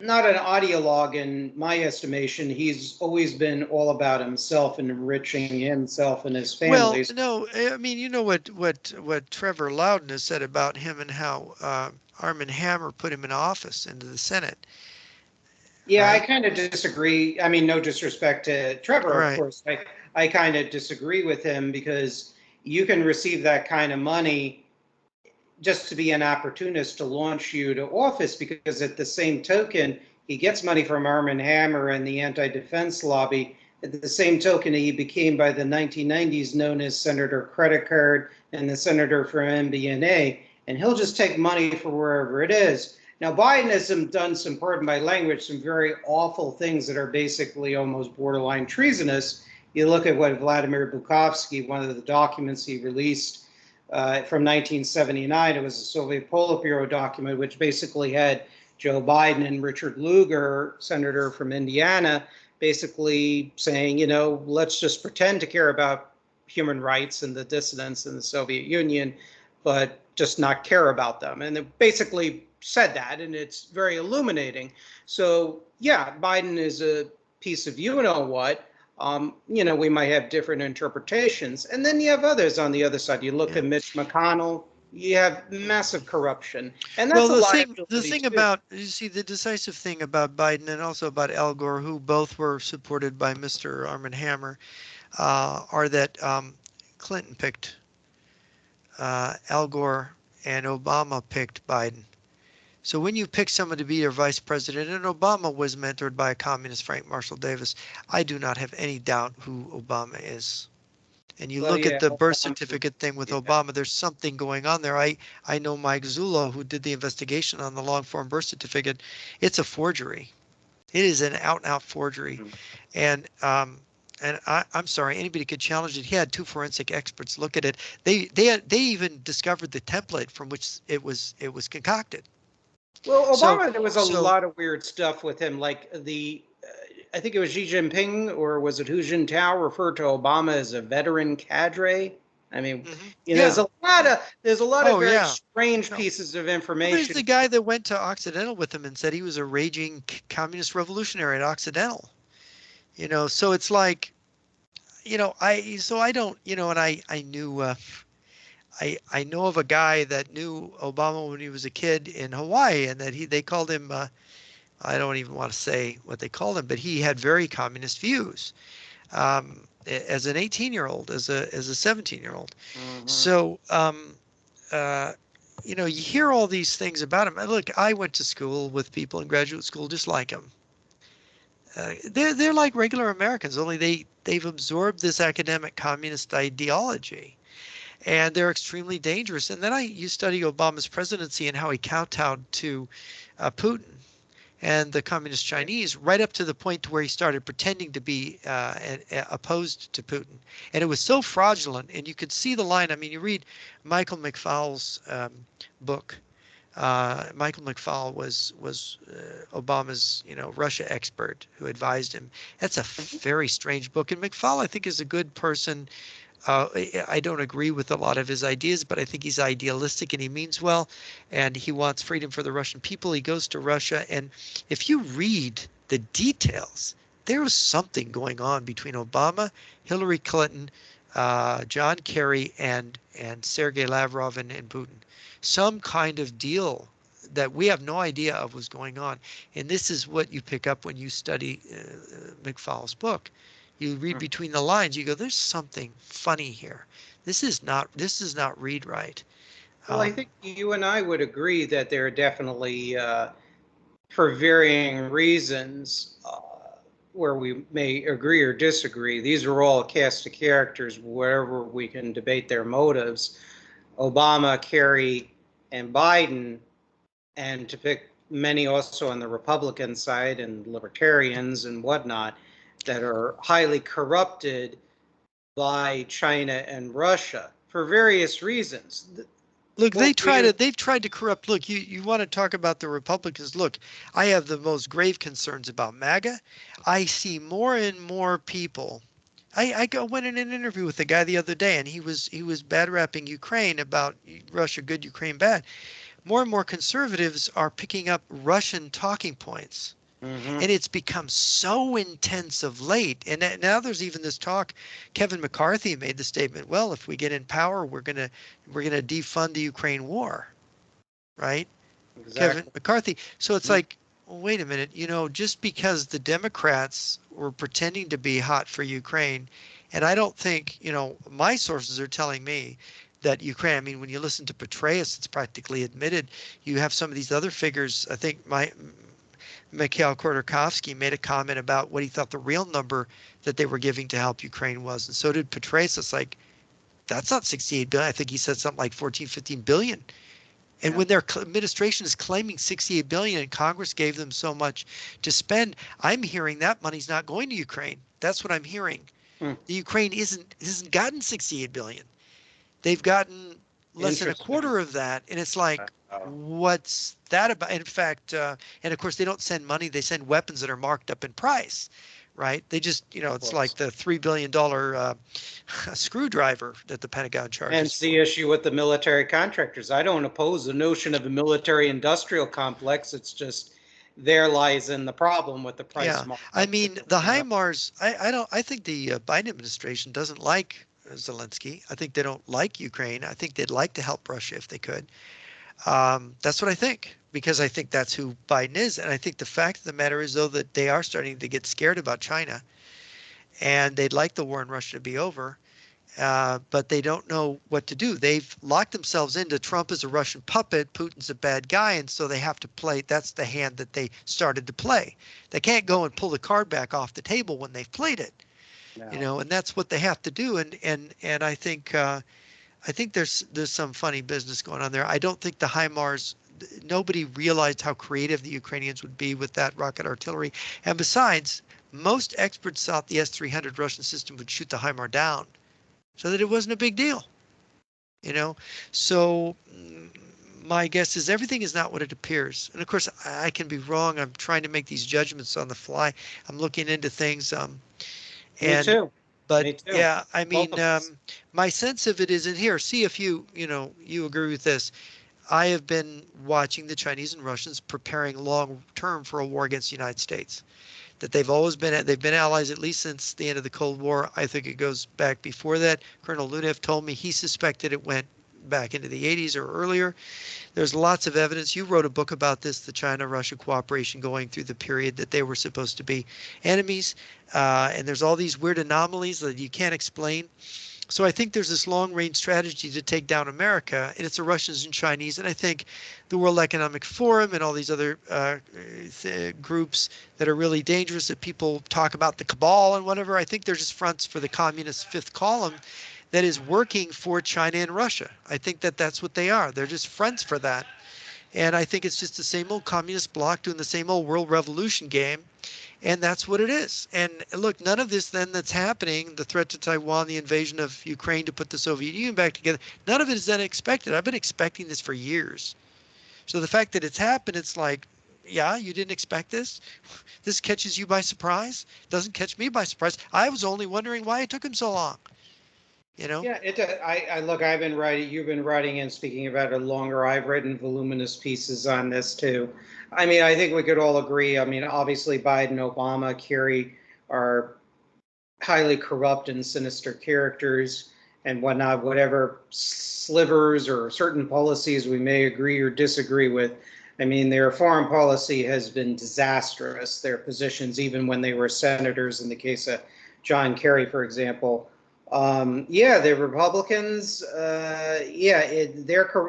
not an ideologue in my estimation. He's always been all about himself and enriching himself and his well, families. no, I mean, you know what Trevor Loudon has said about him and how Arm & Hammer put him in office into the Senate, Yeah, I right? kind of disagree. I mean, no disrespect to Trevor, of Right. course. I kind of disagree with him because you can receive that kind of money just to be an opportunist to launch you to office, because at the same token, he gets money from Arm & Hammer and the anti-defense lobby. At the same token, he became by the 1990s known as Senator Credit Card and the senator for MBNA, and he'll just take money for wherever it is. Now, Biden has done some, pardon my language, some very awful things that are basically almost borderline treasonous. You look at what Vladimir Bukovsky, one of the documents he released from 1979. It was a Soviet Politburo document, which basically had Joe Biden and Richard Lugar, senator from Indiana, basically saying, let's just pretend to care about human rights and the dissidents in the Soviet Union, but just not care about them. And it basically said that, and it's very illuminating. So, yeah, Biden is a piece of what. We might have different interpretations. And then you have others on the other side. You look Yeah. at Mitch McConnell, you have massive corruption. And Well, that's a the liability thing too. about, you see, the decisive thing about Biden and also about Al Gore, who both were supported by Mr. Arm & Hammer, are that Clinton picked Al Gore and Obama picked Biden. So when you pick someone to be your vice president, and Obama was mentored by a communist, Frank Marshall Davis, I do not have any doubt who Obama is. And you Well, look at yeah, the birth Obama, certificate thing with yeah. Obama, there's something going on there. I know Mike Zullo, who did the investigation on the long form birth certificate. It's a forgery. It is an out and out forgery. And and I'm sorry, anybody could challenge it. He had two forensic experts look at it. They even discovered the template from which it was concocted. Well, So Obama, there was a so lot of weird stuff with him, like I think it was Xi Jinping or was it Hu Jintao referred to Obama as a veteran cadre. I mean, yeah, yeah. there's a lot of Oh very yeah. strange No. pieces of Well, there's information. the guy that went to Occidental with him and said he was a raging communist revolutionary at Occidental. So it's like, I don't, and I knew I know of a guy that knew Obama when he was a kid in Hawaii, and that they called him I don't even want to say what they called him, but he had very communist views as an 18-year-old, as a 17-year-old. Hmm. So uh, you hear all these things about him. Look, I went to school with people in graduate school just like him. They're like regular Americans, only they've absorbed this academic communist ideology, and they're extremely dangerous. And then you study Obama's presidency and how he kowtowed to Putin and the communist Chinese right up to the point to where he started pretending to be opposed to Putin. And it was so fraudulent, and you could see the line. I mean, you read Michael McFaul's book. Michael McFaul was Obama's Russia expert who advised him. That's a very strange book, and McFaul I think is a good person. I don't agree with a lot of his ideas, but I think he's idealistic and he means well, and he wants freedom for the Russian people. He goes to Russia, and if you read the details, there was something going on between Obama, Hillary Clinton, John Kerry, and Sergei Lavrov and Putin. Some kind of deal that we have no idea of was going on, and this is what you pick up when you study McFaul's book. You read between the lines, you go, there's something funny here. This is not read right. Well, I think you and I would agree that there are definitely, for varying reasons, where we may agree or disagree. These are all a cast of characters, wherever we can debate their motives. Obama, Kerry, and Biden, and to pick many also on the Republican side and libertarians and whatnot, that are highly corrupted by China and Russia for various reasons. Look, What we they've tried to corrupt. Look, you want to talk about the Republicans. Look, I have the most grave concerns about MAGA. I see more and more people. Went in an interview with a guy the other day, and he was bad rapping Ukraine about Russia good, Ukraine bad. More and more conservatives are picking up Russian talking points. Mhm. And it's become so intense of late. And now there's even this talk. Kevin McCarthy made the statement, well, if we get in power, we're gonna defund the Ukraine war, right? Kevin Exactly. McCarthy. So it's Mhm. like, well, wait a minute, just because the Democrats were pretending to be hot for Ukraine, and I don't think, my sources are telling me that Ukraine, I mean, when you listen to Petraeus, it's practically admitted. You have some of these other figures. I think Mikhail Khodorkovsky made a comment about what he thought the real number that they were giving to help Ukraine was. And so did Petraeus. It's like, that's not 68 billion. I think he said something like 14, 15 billion. And Yeah. when their administration is claiming 68 billion and Congress gave them so much to spend, I'm hearing that money's not going to Ukraine. That's what I'm hearing. Hmm. The Ukraine hasn't gotten 68 billion. They've gotten less than a Interesting. quarter of that, and it's like, Oh. what's that about? In fact, and of course they don't send money; they send weapons that are marked up in price, right? They just, Of it's like course. the $3 billion screwdriver that the Pentagon charges Hence the for. issue with the military contractors. I don't oppose the notion of a military industrial complex. It's just there lies in the problem with the price Yeah, I markups. mean the HIMARS. I think the Biden administration doesn't like Zelensky. I think they don't like Ukraine. I think they'd like to help Russia if they could. That's what I think, because I think that's who Biden is. And I think the fact of the matter is, though, that they are starting to get scared about China, and they'd like the war in Russia to be over, but they don't know what to do. They've locked themselves into Trump as a Russian puppet, Putin's a bad guy, and so they have to play. That's the hand that they started to play. They can't go and pull the card back off the table when they've played it, No. and that's what they have to do. And I think there's some funny business going on there. I don't think the HIMARS. Nobody realized how creative the Ukrainians would be with that rocket artillery. And besides, most experts thought the S-300 Russian system would shoot the HIMARS down, so that it wasn't a big deal. So my guess is everything is not what it appears. And of course, I can be wrong. I'm trying to make these judgments on the fly. I'm looking into things. Me And too. but Me too. yeah, I Both mean, of us. my sense of it is in here. See if you agree with this. I have been watching the Chinese and Russians preparing long term for a war against the United States. That they've been allies at least since the end of the Cold War. I think it goes back before that. Colonel Lunev told me he suspected it went back into the 80s or earlier. There's lots of evidence. You wrote a book about this, the China-Russia cooperation going through the period that they were supposed to be enemies. And there's all these weird anomalies that you can't explain. So I think there's this long-range strategy to take down America, and it's the Russians and Chinese. And I think the World Economic Forum and all these other groups that are really dangerous, that people talk about the cabal and whatever, I think they're just fronts for the communist fifth column that is working for China and Russia. I think that that's what they are. They're just fronts for that. And I think it's just the same old communist bloc doing the same old world revolution game. And that's what it is. And look, none of this then that's happening, the threat to Taiwan, the invasion of Ukraine to put the Soviet Union back together, none of it is unexpected. I've been expecting this for years. So the fact that it's happened, it's like, yeah, you didn't expect this? This catches you by surprise? Doesn't catch me by surprise. I was only wondering why it took him so long. Yeah, I look, you've been writing and speaking about it longer. I've written voluminous pieces on this too. I mean, I think we could all agree. I mean, obviously Biden, Obama, Kerry are highly corrupt and sinister characters and whatnot, whatever slivers or certain policies we may agree or disagree with. I mean, their foreign policy has been disastrous. Their positions, even when they were senators, in the case of John Kerry, for example, yeah, the Republicans, their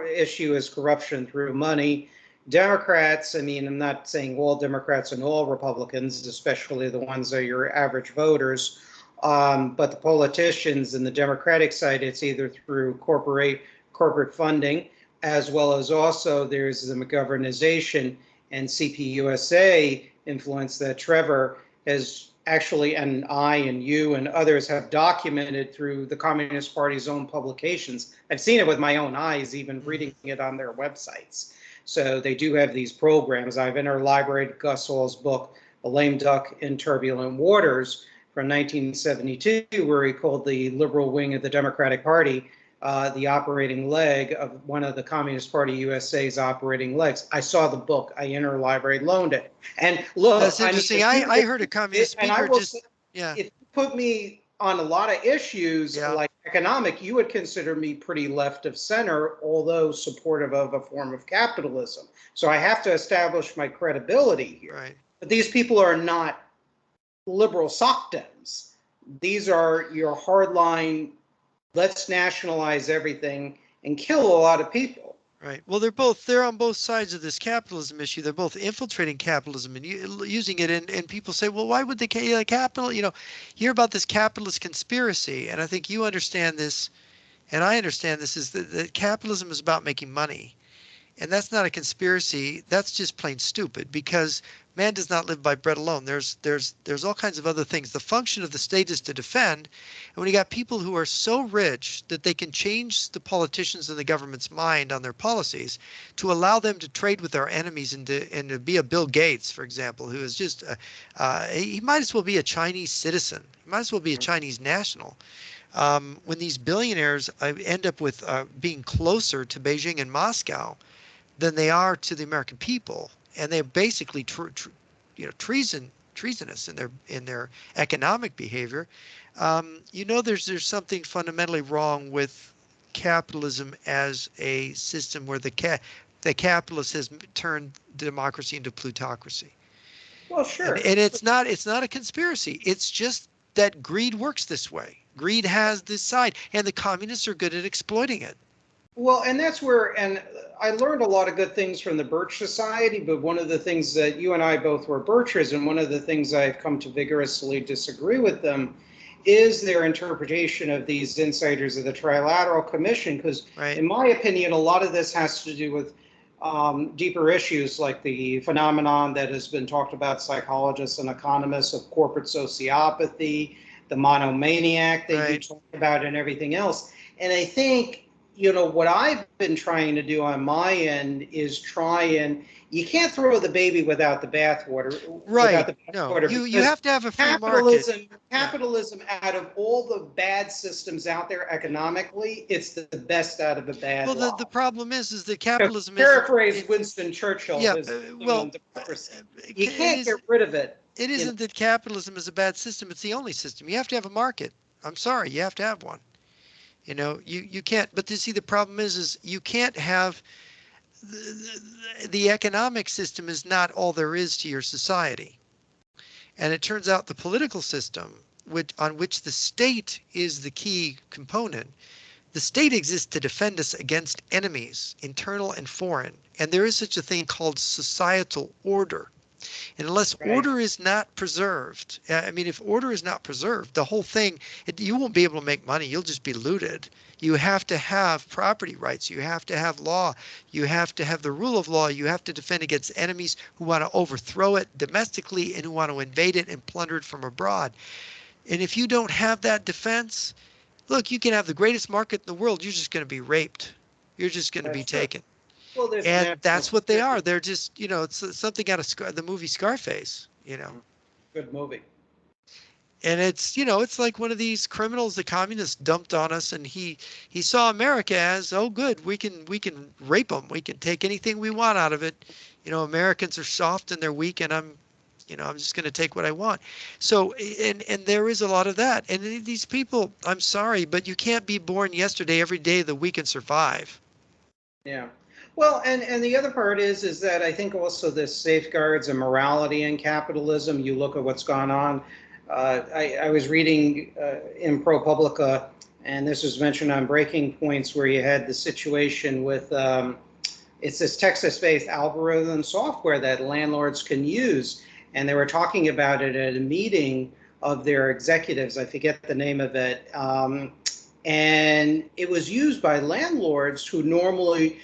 issue is corruption through money. Democrats, I mean, I'm not saying all Democrats and all Republicans, especially the ones that are your average voters, but the politicians in the Democratic side, it's either through corporate funding, as well as also there's the McGovernization and CPUSA influence that Trevor has actually, and I and you and others have documented through the Communist Party's own publications. I've seen it with my own eyes, even reading it on their websites. So they do have these programs. I've interlibrated Gus Hall's book, A Lame Duck in Turbulent Waters, from 1972, where he called the liberal wing of the Democratic Party the operating leg of one of the Communist Party USA's operating legs. I saw the book. I interlibrary loaned it. And look, That's interesting. I heard a communist speaker if you put me on a lot of issues like economic, you would consider me pretty left of center, although supportive of a form of capitalism. So I have to establish my credibility here. Right. But these people are not liberal sockdems. These are your hardline, let's nationalize everything and kill a lot of people. Right. Well, they're on both sides of this capitalism issue. They're both infiltrating capitalism and using it. And people say, well, why would they capital? Hear about this capitalist conspiracy. And I think you understand this, and I understand this, is that capitalism is about making money. And that's not a conspiracy. That's just plain stupid, because man does not live by bread alone. There's all kinds of other things. The function of the state is to defend. And when you got people who are so rich that they can change the politicians and the government's mind on their policies to allow them to trade with our enemies and to be a Bill Gates, for example, who is just he might as well be a Chinese citizen. He might as well be a Chinese national. When these billionaires end up with being closer to Beijing and Moscow than they are to the American people, and they're basically treasonous in their economic behavior. There's something fundamentally wrong with capitalism as a system where the capitalist has turned democracy into plutocracy. Well, sure. And it's not a conspiracy. It's just that greed works this way. Greed has this side, and the communists are good at exploiting it. Well, and that's where, and I learned a lot of good things from the Birch Society, but one of the things that you and I both were Birchers, and one of the things I've come to vigorously disagree with them is their interpretation of these insiders of the Trilateral Commission, because in my opinion, a lot of this has to do with deeper issues like the phenomenon that has been talked about psychologists and economists of corporate sociopathy, the monomaniac that you Right. talk about, and everything else. And I think, what I've been trying to do on my end is try and you can't throw the baby without the bathwater, Right. No, you because have to have a free market. capitalism, Yeah. capitalism, out of all the bad systems out there economically, it's the best out of the bad Well, the lot. problem is that To capitalism isn't paraphrase it. Winston Churchill, Yeah. his Well, on democracy, you it can't get is. rid of it. It You isn't that capitalism is a bad system. It's the only system. You have to have a market. I'm sorry, you have to have one. You can't. But you see, the problem is you can't have the economic system is not all there is to your society. And it turns out the political system, on which the state is the key component, the state exists to defend us against enemies, internal and foreign. And there is such a thing called societal order. And unless right. order is not preserved, I mean, if order is not preserved, the whole thing, you won't be able to make money. You'll just be looted. You have to have property rights. You have to have law. You have to have the rule of law. You have to defend against enemies who want to overthrow it domestically and who want to invade it and plunder it from abroad. And if you don't have that defense, look, you can have the greatest market in the world. You're just going to be raped. You're just going to be That's true. taken. Well, there's And national that's what they security. are. They're just, it's something out of the movie Scarface. Good movie. And it's like one of these criminals the communists dumped on us, and he saw America as, oh, good, we can rape them, we can take anything we want out of it. Americans are soft and they're weak, and I'm just going to take what I want. So, and there is a lot of that. And these people, I'm sorry, but you can't be born yesterday every day of the week and survive. Yeah. Well, and the other part is that I think also this safeguards and morality in capitalism. You look at what's gone on. I was reading in ProPublica, and this was mentioned on Breaking Points, where you had the situation with it's this Texas-based algorithm software that landlords can use, and they were talking about it at a meeting of their executives. I forget the name of it. And it was used by landlords who normally,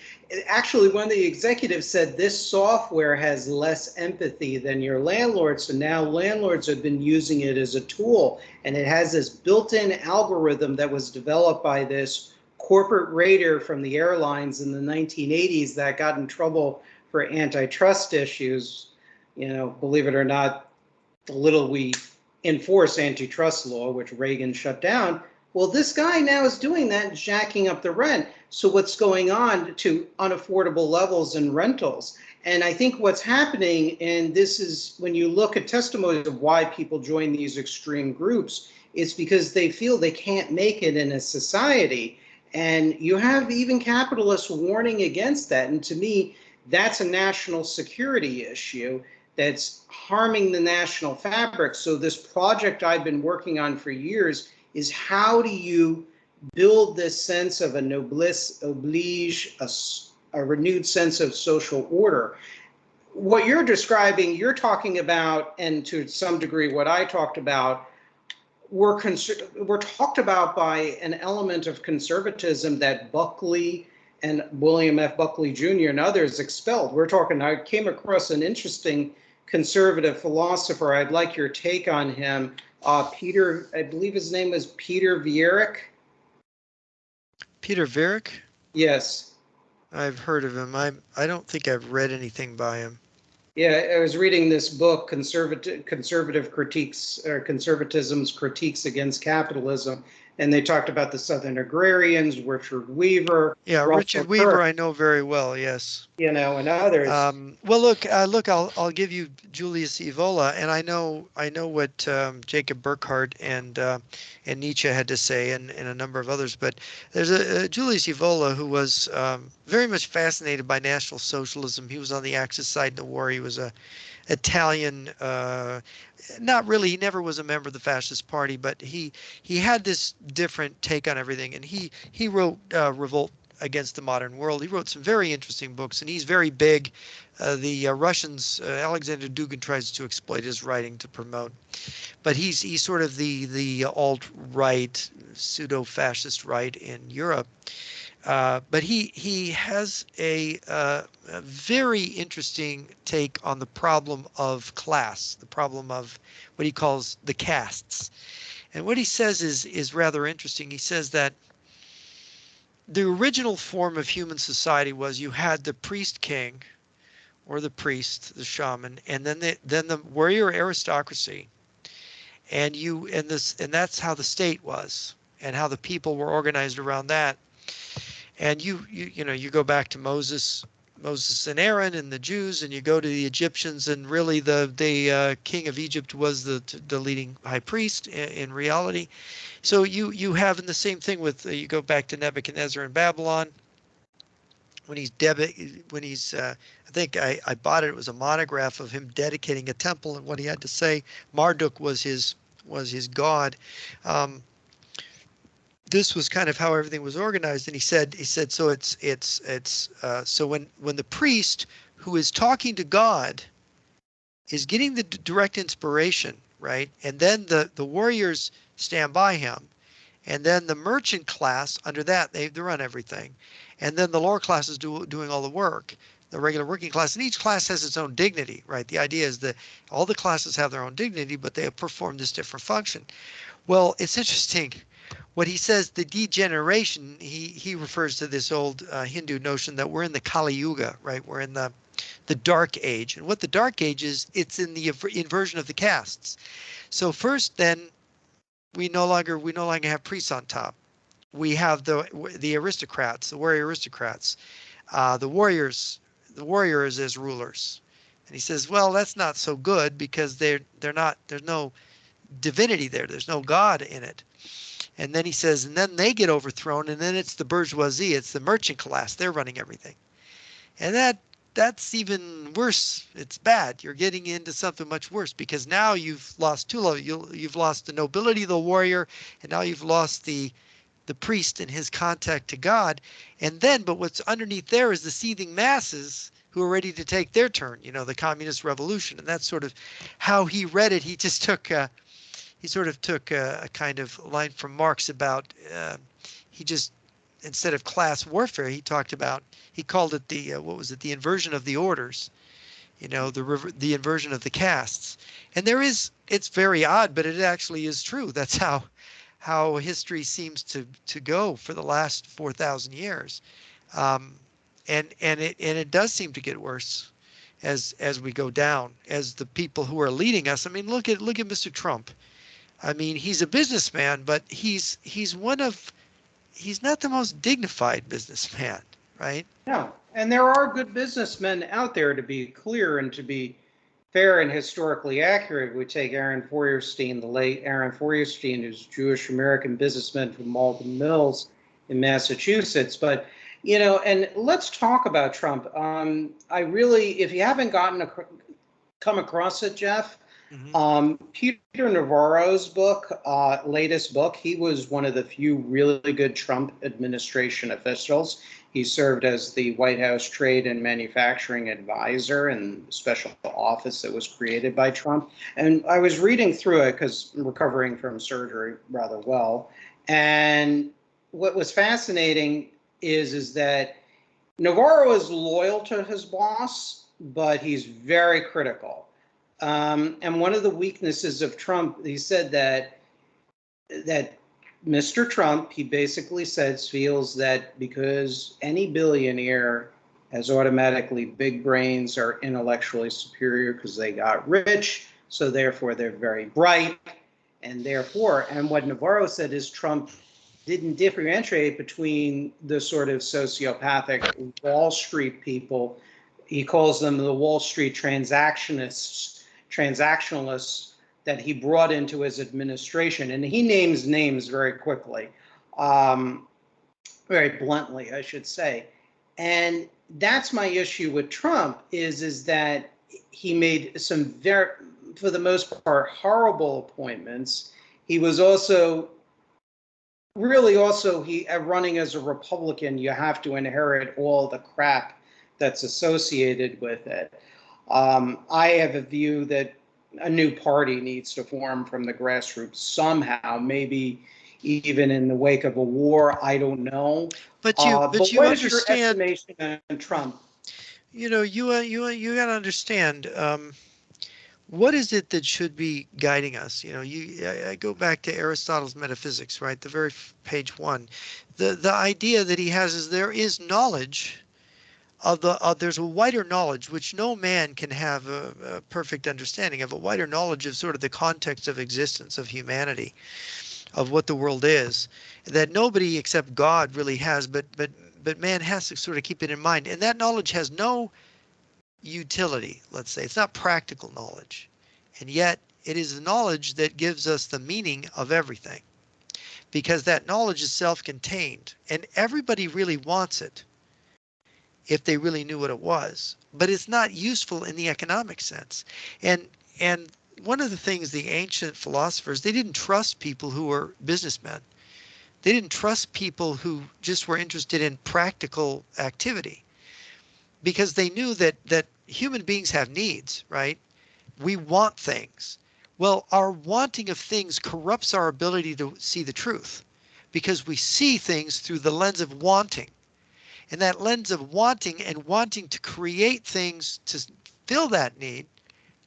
actually, one of the executives said this software has less empathy than your landlord. So now landlords have been using it as a tool. And it has this built-in algorithm that was developed by this corporate raider from the airlines in the 1980s that got in trouble for antitrust issues. Believe it or not, the little we enforce antitrust law, which Reagan shut down. Well, this guy now is doing that, jacking up the rent. So what's going on to unaffordable levels in rentals? And I think what's happening, and this is when you look at testimonies of why people join these extreme groups, it's because they feel they can't make it in a society. And you have even capitalists warning against that. And to me, that's a national security issue that's harming the national fabric. So this project I've been working on for years is how do you build this sense of a noblesse oblige, a renewed sense of social order. What you're describing, you're talking about, and to some degree what I talked about, were talked about by an element of conservatism that Buckley and William F. Buckley Jr. and others expelled. I came across an interesting conservative philosopher. I'd like your take on him. Peter, I believe his name was Peter Viereck. Peter Viereck? Yes. I've heard of him. I don't think I've read anything by him. Yeah, I was reading this book, Conservative Critiques, or Conservatism's Critiques Against Capitalism, and they talked about the Southern agrarians, Richard Weaver, Yeah, Russell Richard Weaver, Kirk, I know very well. Yes. and others. Well, look. I'll give you Julius Evola, and I know what Jacob Burckhardt and Nietzsche had to say, and a number of others. But there's a Julius Evola who was very much fascinated by National Socialism. He was on the Axis side in the war. He was a Italian. Not really. He never was a member of the Fascist Party, but he had this different take on everything, and he wrote Revolt Against the Modern World. He wrote some very interesting books, and he's very big. The Russians, Alexander Dugin tries to exploit his writing to promote, but he's sort of the alt-right, pseudo-fascist right in Europe. But he has a very interesting take on the problem of class, the problem of what he calls the castes. And what he says is rather interesting. He says that the original form of human society was you had the priest king or the priest, the shaman, and then the warrior aristocracy, and that's how the state was and how the people were organized around that. And you go back to Moses and Aaron and the Jews, and you go to the Egyptians, and really the king of Egypt was the leading high priest in reality. So you have in the same thing with you go back to Nebuchadnezzar in Babylon when he's I think I bought it. It was a monograph of him dedicating a temple and what he had to say. Marduk was his god. Um, this was kind of how everything was organized, and he said so it's so when the priest who is talking to God is getting the direct inspiration, right, and then the warriors stand by him, and then the merchant class under that they run everything, and then the lower class is doing all the work, the regular working class, and each class has its own dignity, right? The idea is that all the classes have their own dignity, but they perform this different function. Well, it's interesting. What he says, the degeneration, he refers to this old Hindu notion that we're in the Kali Yuga, right? We're in the dark age. And what the dark age is, it's in the inversion of the castes. So first, then, we no longer have priests on top. We have the aristocrats, the warrior aristocrats, the warriors as rulers. And he says, well, that's not so good because they're not. There's no divinity there. There's no God in it. And then he says, and then they get overthrown, and then it's the bourgeoisie, it's the merchant class. They're running everything. And that's even worse. It's bad. You're getting into something much worse because now you've lost two levels. You've lost the nobility of the warrior, and now you've lost the priest and his contact to God. And then, but what's underneath there is the seething masses who are ready to take their turn, the communist revolution. And that's sort of how he read it. He just took he sort of took a kind of line from Marx about he just instead of class warfare he called it the what was it, the inversion of the orders, the inversion of the castes. And it's very odd, but it actually is true. That's how history seems to go for the last 4,000 years. And it does seem to get worse as we go down, as the people who are leading us. I mean, look at Mr. Trump. I mean, he's a businessman, but he's not the most dignified businessman, right? No, and there are good businessmen out there, to be clear and to be fair and historically accurate. We take Aaron Feuerstein, the late Aaron Feuerstein, who's a Jewish American businessman from Malden Mills in Massachusetts. But, and let's talk about Trump. I really, if you haven't come across it, Jeff, Peter Navarro's latest book, he was one of the few really good Trump administration officials. He served as the White House Trade and Manufacturing Advisor in the special office that was created by Trump. And I was reading through it because I'm recovering from surgery rather well. And what was fascinating is that Navarro is loyal to his boss, but he's very critical. And one of the weaknesses of Trump, he said that Mr. Trump, he basically feels that because any billionaire has automatically big brains, are intellectually superior because they got rich, so therefore they're very bright, and what Navarro said is Trump didn't differentiate between the sort of sociopathic Wall Street people. He calls them the Wall Street transactionalists that he brought into his administration. And he names names very quickly, very bluntly, I should say. And that's my issue with Trump is that he made some very, for the most part, horrible appointments. He was also running as a Republican, you have to inherit all the crap that's associated with it. I have a view that a new party needs to form from the grassroots somehow. Maybe even in the wake of a war. I don't know. But you But you what is your understand, estimation on Trump? you got to understand. What is it that should be guiding us? I go back to Aristotle's metaphysics, right? The very page one. The idea that he has is there is knowledge there's a wider knowledge which no man can have a perfect understanding of, a wider knowledge of sort of the context of existence of humanity, of what the world is, that nobody except God really has, but man has to sort of keep it in mind. And that knowledge has no utility, let's say. It's not practical knowledge. And yet it is the knowledge that gives us the meaning of everything, because that knowledge is self-contained and everybody really wants it if they really knew what it was, but it's not useful in the economic sense. And one of the things the ancient philosophers, they didn't trust people who were businessmen. They didn't trust people who just were interested in practical activity, because they knew that human beings have needs, right? We want things. Well, our wanting of things corrupts our ability to see the truth, because we see things through the lens of wanting. And that lens of wanting and wanting to create things to fill that need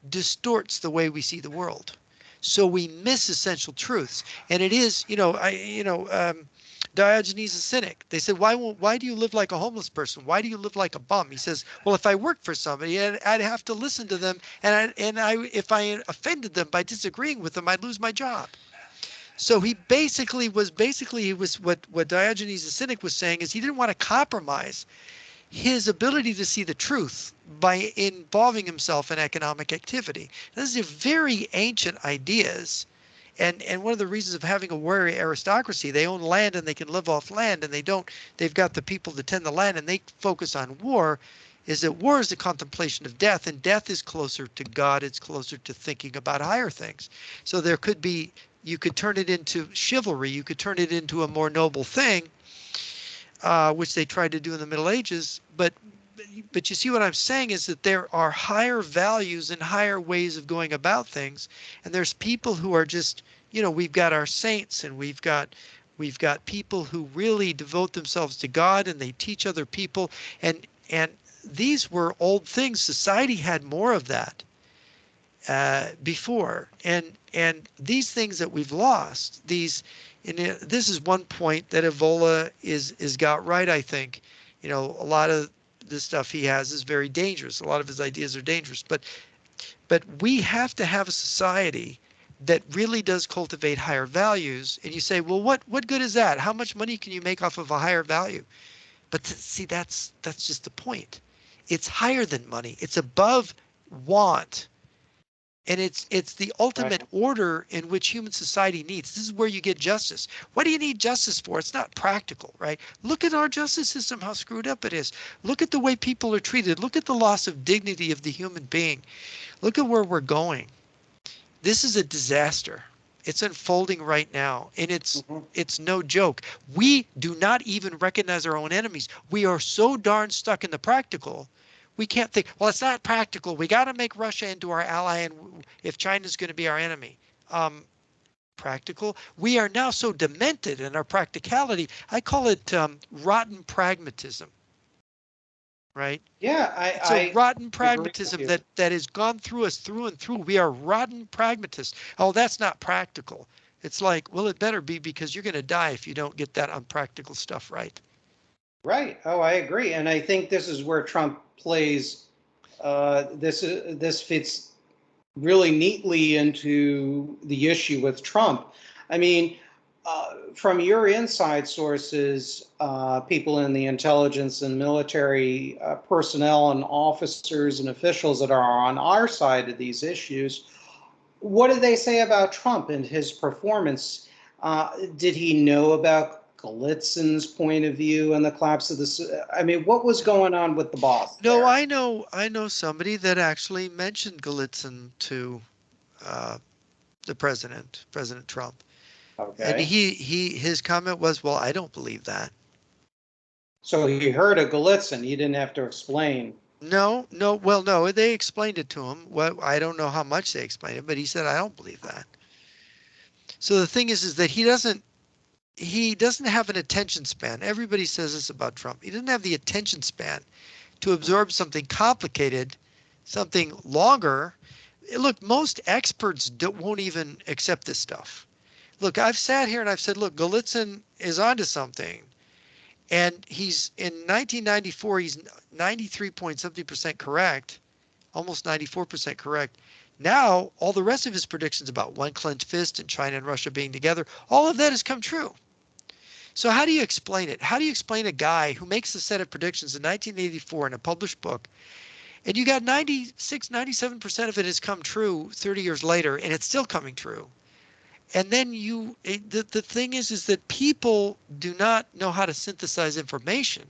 distorts the way we see the world. So we miss essential truths. And it is, Diogenes the Cynic. They said, why do you live like a homeless person? Why do you live like a bum? He says, well, if I worked for somebody, I'd have to listen to them, and if I offended them by disagreeing with them, I'd lose my job. So he was what Diogenes the Cynic was saying is he didn't want to compromise his ability to see the truth by involving himself in economic activity. These are very ancient ideas. And one of the reasons of having a warrior aristocracy, they own land and they can live off land, and they've got the people to tend the land, and they focus on war, is that war is the contemplation of death, and death is closer to God. It's closer to thinking about higher things. So you could turn it into chivalry. You could turn it into a more noble thing, which they tried to do in the Middle Ages. But you see what I'm saying is that there are higher values and higher ways of going about things. And there's people who are just, we've got our saints, and we've got people who really devote themselves to God, and they teach other people. And these were old things. Society had more of that before. And these things that we've lost, this is one point that Evola is got right, I think. A lot of the stuff he has is very dangerous. A lot of his ideas are dangerous, but we have to have a society that really does cultivate higher values. And you say, well, what good is that? How much money can you make off of a higher value? But see, that's just the point. It's higher than money. It's above want. And it's the ultimate order in which human society needs. This is where you get justice. What do you need justice for? It's not practical, right? Look at our justice system, how screwed up it is. Look at the way people are treated. Look at the loss of dignity of the human being. Look at where we're going. This is a disaster. It's unfolding right now, and it's no joke. We do not even recognize our own enemies. We are so darn stuck in the practical. We can't think, well, it's not practical. We got to make Russia into our ally, and if China's going to be our enemy. Practical. We are now so demented in our practicality. I call it rotten pragmatism. Right? Yeah, It's a rotten agree with pragmatism you. that has gone through us through and through. We are rotten pragmatists. Oh, that's not practical. It's like, well, it better be, because you're going to die if you don't get that unpractical stuff right. Right. Oh, I agree, and I think this is where Trump plays. This fits really neatly into the issue with Trump. I mean, from your inside sources, people in the intelligence and military personnel and officers and officials that are on our side of these issues, what did they say about Trump and his performance? Did he know about Galitzin's point of view and the collapse of the? I mean, what was going on with the boss No, there? I know somebody that actually mentioned Galitzin to uh, the President Trump, and Okay. his comment was, "Well, I don't believe that." So he heard of Galitzin. He didn't have to explain. No, no, well, no, they explained it to him. Well, I don't know how much they explained it, but he said, "I don't believe that." So the thing is that he doesn't. he doesn't have an attention span. Everybody says this about Trump. He doesn't have the attention span to absorb something complicated, something longer. Look, most experts won't even accept this stuff. Look, I've sat here and I've said, look, Golitsyn is onto something. And he's in 1994, he's 93 point something percent correct, almost 94% correct. Now, all the rest of his predictions about one clenched fist and China and Russia being together, all of that has come true. So how do you explain it? How do you explain a guy who makes a set of predictions in 1984 in a published book, and you got 96, 97% of it has come true 30 years later, and it's still coming true? And then the thing is that people do not know how to synthesize information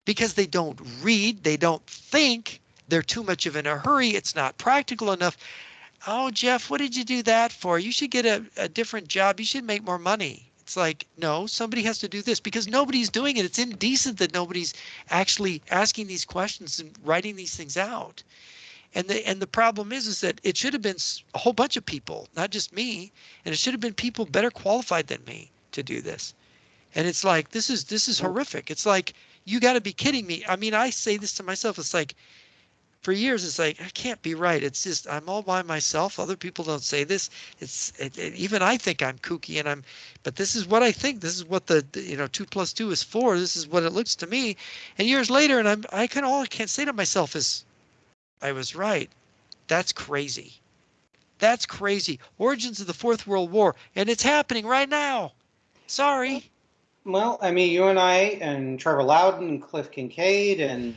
because they don't read, they don't think, they're too much of in a hurry, it's not practical enough. Oh, Jeff, what did you do that for? You should get a different job. You should make more money. It's like, no, somebody has to do this because nobody's doing it. It's indecent that nobody's actually asking these questions and writing these things out. And the problem is that it should have been a whole bunch of people, not just me, and it should have been people better qualified than me to do this. And it's like, this is horrific. It's like, you got to be kidding me. I mean, I say this to myself. It's like, for years, it's like, I can't be right. It's just, I'm all by myself. Other people don't say this. Even I think I'm kooky but this is what I think. This is what the 2 plus 2 is 4. This is what it looks to me. And years later, and all I can say to myself is, I was right. That's crazy. That's crazy. Origins of the Fourth World War, and it's happening right now. Sorry. Well, I mean, you and I and Trevor Loudon and Cliff Kincaid and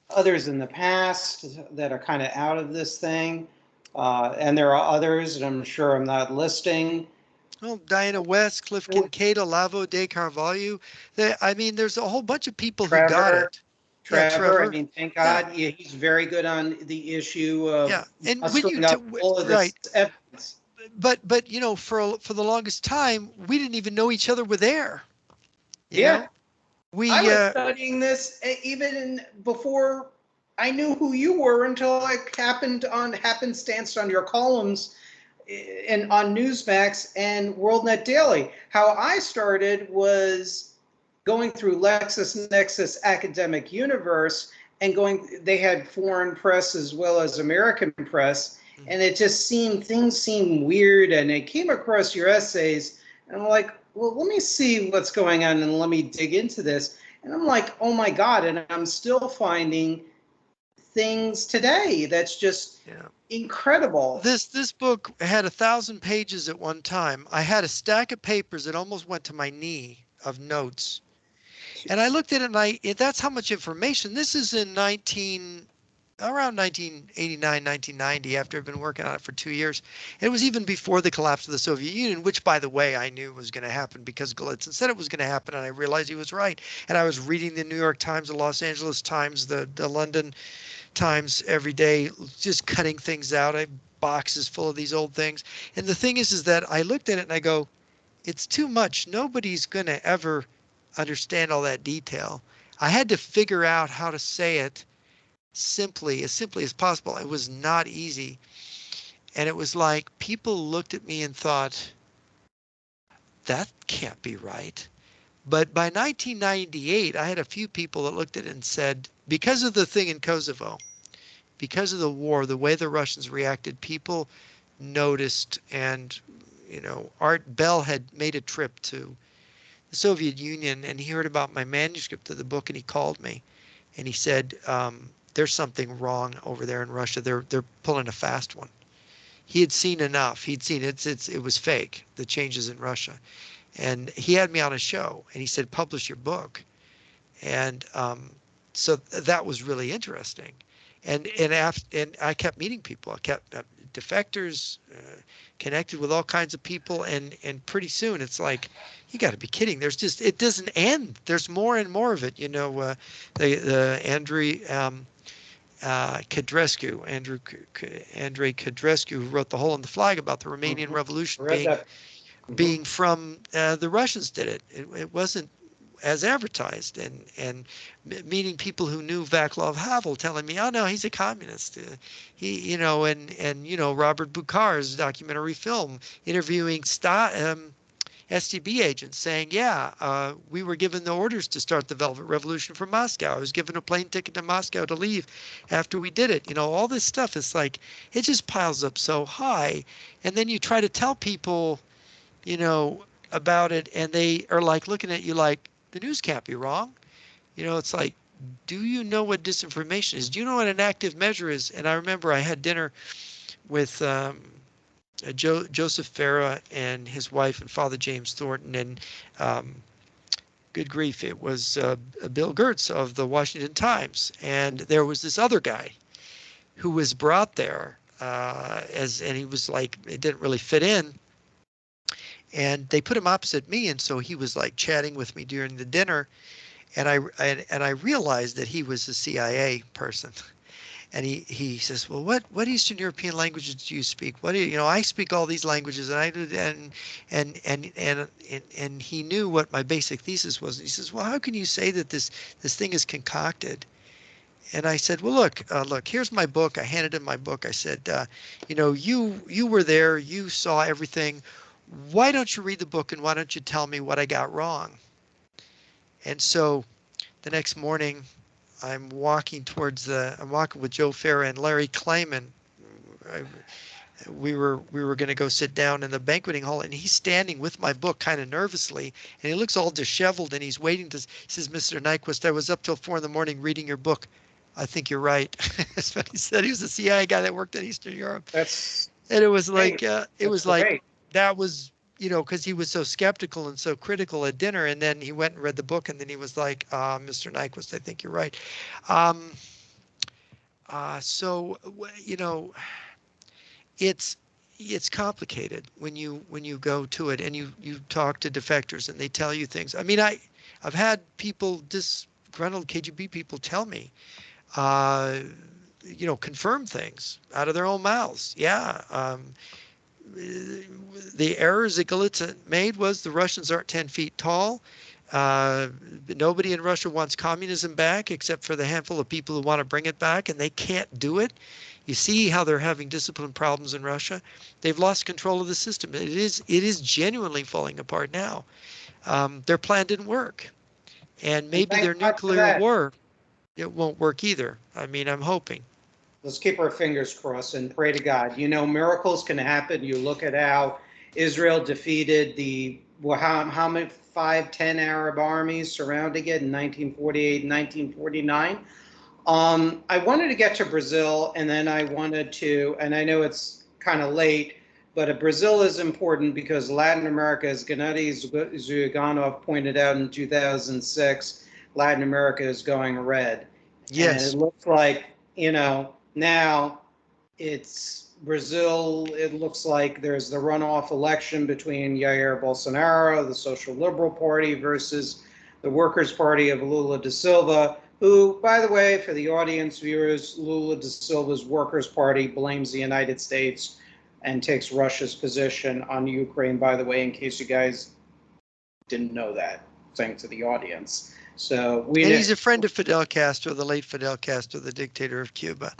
others in the past that are kind of out of this thing. And there are others, and I'm sure I'm not listing. Well, Diana West, Cliff Kincaid, Olavo de Carvalho. I mean, there's a whole bunch of people who got it. Trevor, I mean, thank God, he's very good on the issue of and mustering up all of this evidence. But for the longest time, we didn't even know each other were there. You know? I was studying this even before I knew who you were until I happenstance on your columns and on Newsmax and WorldNet Daily. How I started was going through LexisNexis Academic Universe and they had foreign press as well as American press. And it just things seemed weird. And I came across your essays and I'm like, well, let me see what's going on and let me dig into this. And I'm like, oh my God. And I'm still finding things today that's just incredible. This book had 1,000 pages at one time. I had a stack of papers that almost went to my knee of notes. And I looked at it and that's how much information. This is in around 1989, 1990, after I've been working on it for 2 years. It was even before the collapse of the Soviet Union, which, by the way, I knew was going to happen because Golitsyn said it was going to happen, and I realized he was right. And I was reading the New York Times, the Los Angeles Times, the London Times every day, just cutting things out. I have boxes full of these old things. And the thing is that I looked at it and I go, it's too much. Nobody's going to ever understand all that detail. I had to figure out how to say it as simply as possible. It was not easy. And it was like people looked at me and thought, that can't be right. But by 1998, I had a few people that looked at it and said, because of the thing in Kosovo, because of the war, the way the Russians reacted, people noticed. And, Art Bell had made a trip to the Soviet Union and he heard about my manuscript of the book and he called me and he said, there's something wrong over there in Russia. They're pulling a fast one. He had seen enough. He'd seen it was fake, the changes in Russia. And he had me on a show and he said, publish your book. And so that was really interesting. And I kept meeting people. I kept defectors, connected with all kinds of people. And pretty soon it's like, you got to be kidding. It doesn't end. There's more and more of it. The Andrei Codrescu, Andrei Codrescu, who wrote The Hole in the Flag about the Romanian Revolution being from the Russians did it. It wasn't as advertised, and meeting people who knew Václav Havel telling me, oh no, he's a communist. And Robert Bukhar's documentary film interviewing STB agents saying, yeah, we were given the orders to start the Velvet Revolution from Moscow. I was given a plane ticket to Moscow to leave after we did it. You know, all this stuff is like, it just piles up so high. And then you try to tell people, you know, about it, and they are like looking at you like, the news can't be wrong. You know, it's like, do you know what disinformation is? Do you know what an active measure is? And I remember I had dinner with Joseph Farah and his wife and Father James Thornton, and um, good grief, it was Bill Gertz of the Washington Times, and there was this other guy who was brought there and he was like, it didn't really fit in, and they put him opposite me, and so he was like chatting with me during the dinner, and I realized that he was a CIA person. And he says, well, what Eastern European languages do you speak? What do you know? I speak all these languages, and I do, and he knew what my basic thesis was. And he says, well, how can you say that this thing is concocted? And I said, well, look, here's my book. I handed him my book. I said, you know, you were there, you saw everything. Why don't you read the book, and why don't you tell me what I got wrong? And so the next morning, I'm walking with Joe Farah and Larry Klayman. I, we were going to go sit down in the banqueting hall, and he's standing with my book kind of nervously, and he looks all disheveled, and he's waiting to, he says, Mr. Nyquist, I was up till 4 a.m. reading your book. I think you're right. That's what he said. He was a CIA guy that worked in Eastern Europe. And it was like, that was, you know, because he was so skeptical and so critical at dinner, and then he went and read the book, and then he was like, Mr. Nyquist, I think you're right. So, you know, it's complicated when you go to it and you talk to defectors and they tell you things. I mean, I've had people, disgruntled KGB people, tell me, you know, confirm things out of their own mouths. Yeah. The errors that Golitsyn made was the Russians aren't 10 feet tall. Nobody in Russia wants communism back except for the handful of people who want to bring it back, and they can't do it. You see how they're having discipline problems in Russia. They've lost control of the system. It is genuinely falling apart now. Their plan didn't work, and maybe their nuclear war, it won't work either. I mean, I'm hoping. Let's keep our fingers crossed and pray to God. You know, miracles can happen. You look at how Israel defeated how many 5-10 Arab armies surrounding it in 1948 and 1949. I wanted to get to Brazil, and then I wanted to, and I know it's kind of late, but Brazil is important because Latin America, as Gennady Zyuganov pointed out in 2006, Latin America is going red. Yes. And it looks like, you know, now it's Brazil. It looks like there's the runoff election between Jair Bolsonaro, the Social Liberal Party, versus the Workers' Party of Lula da Silva, who, by the way, for the audience viewers, Lula da Silva's Workers' Party blames the United States and takes Russia's position on Ukraine, by the way, in case you guys didn't know that, saying to the audience. So he's a friend of Fidel Castro, the late Fidel Castro, the dictator of Cuba.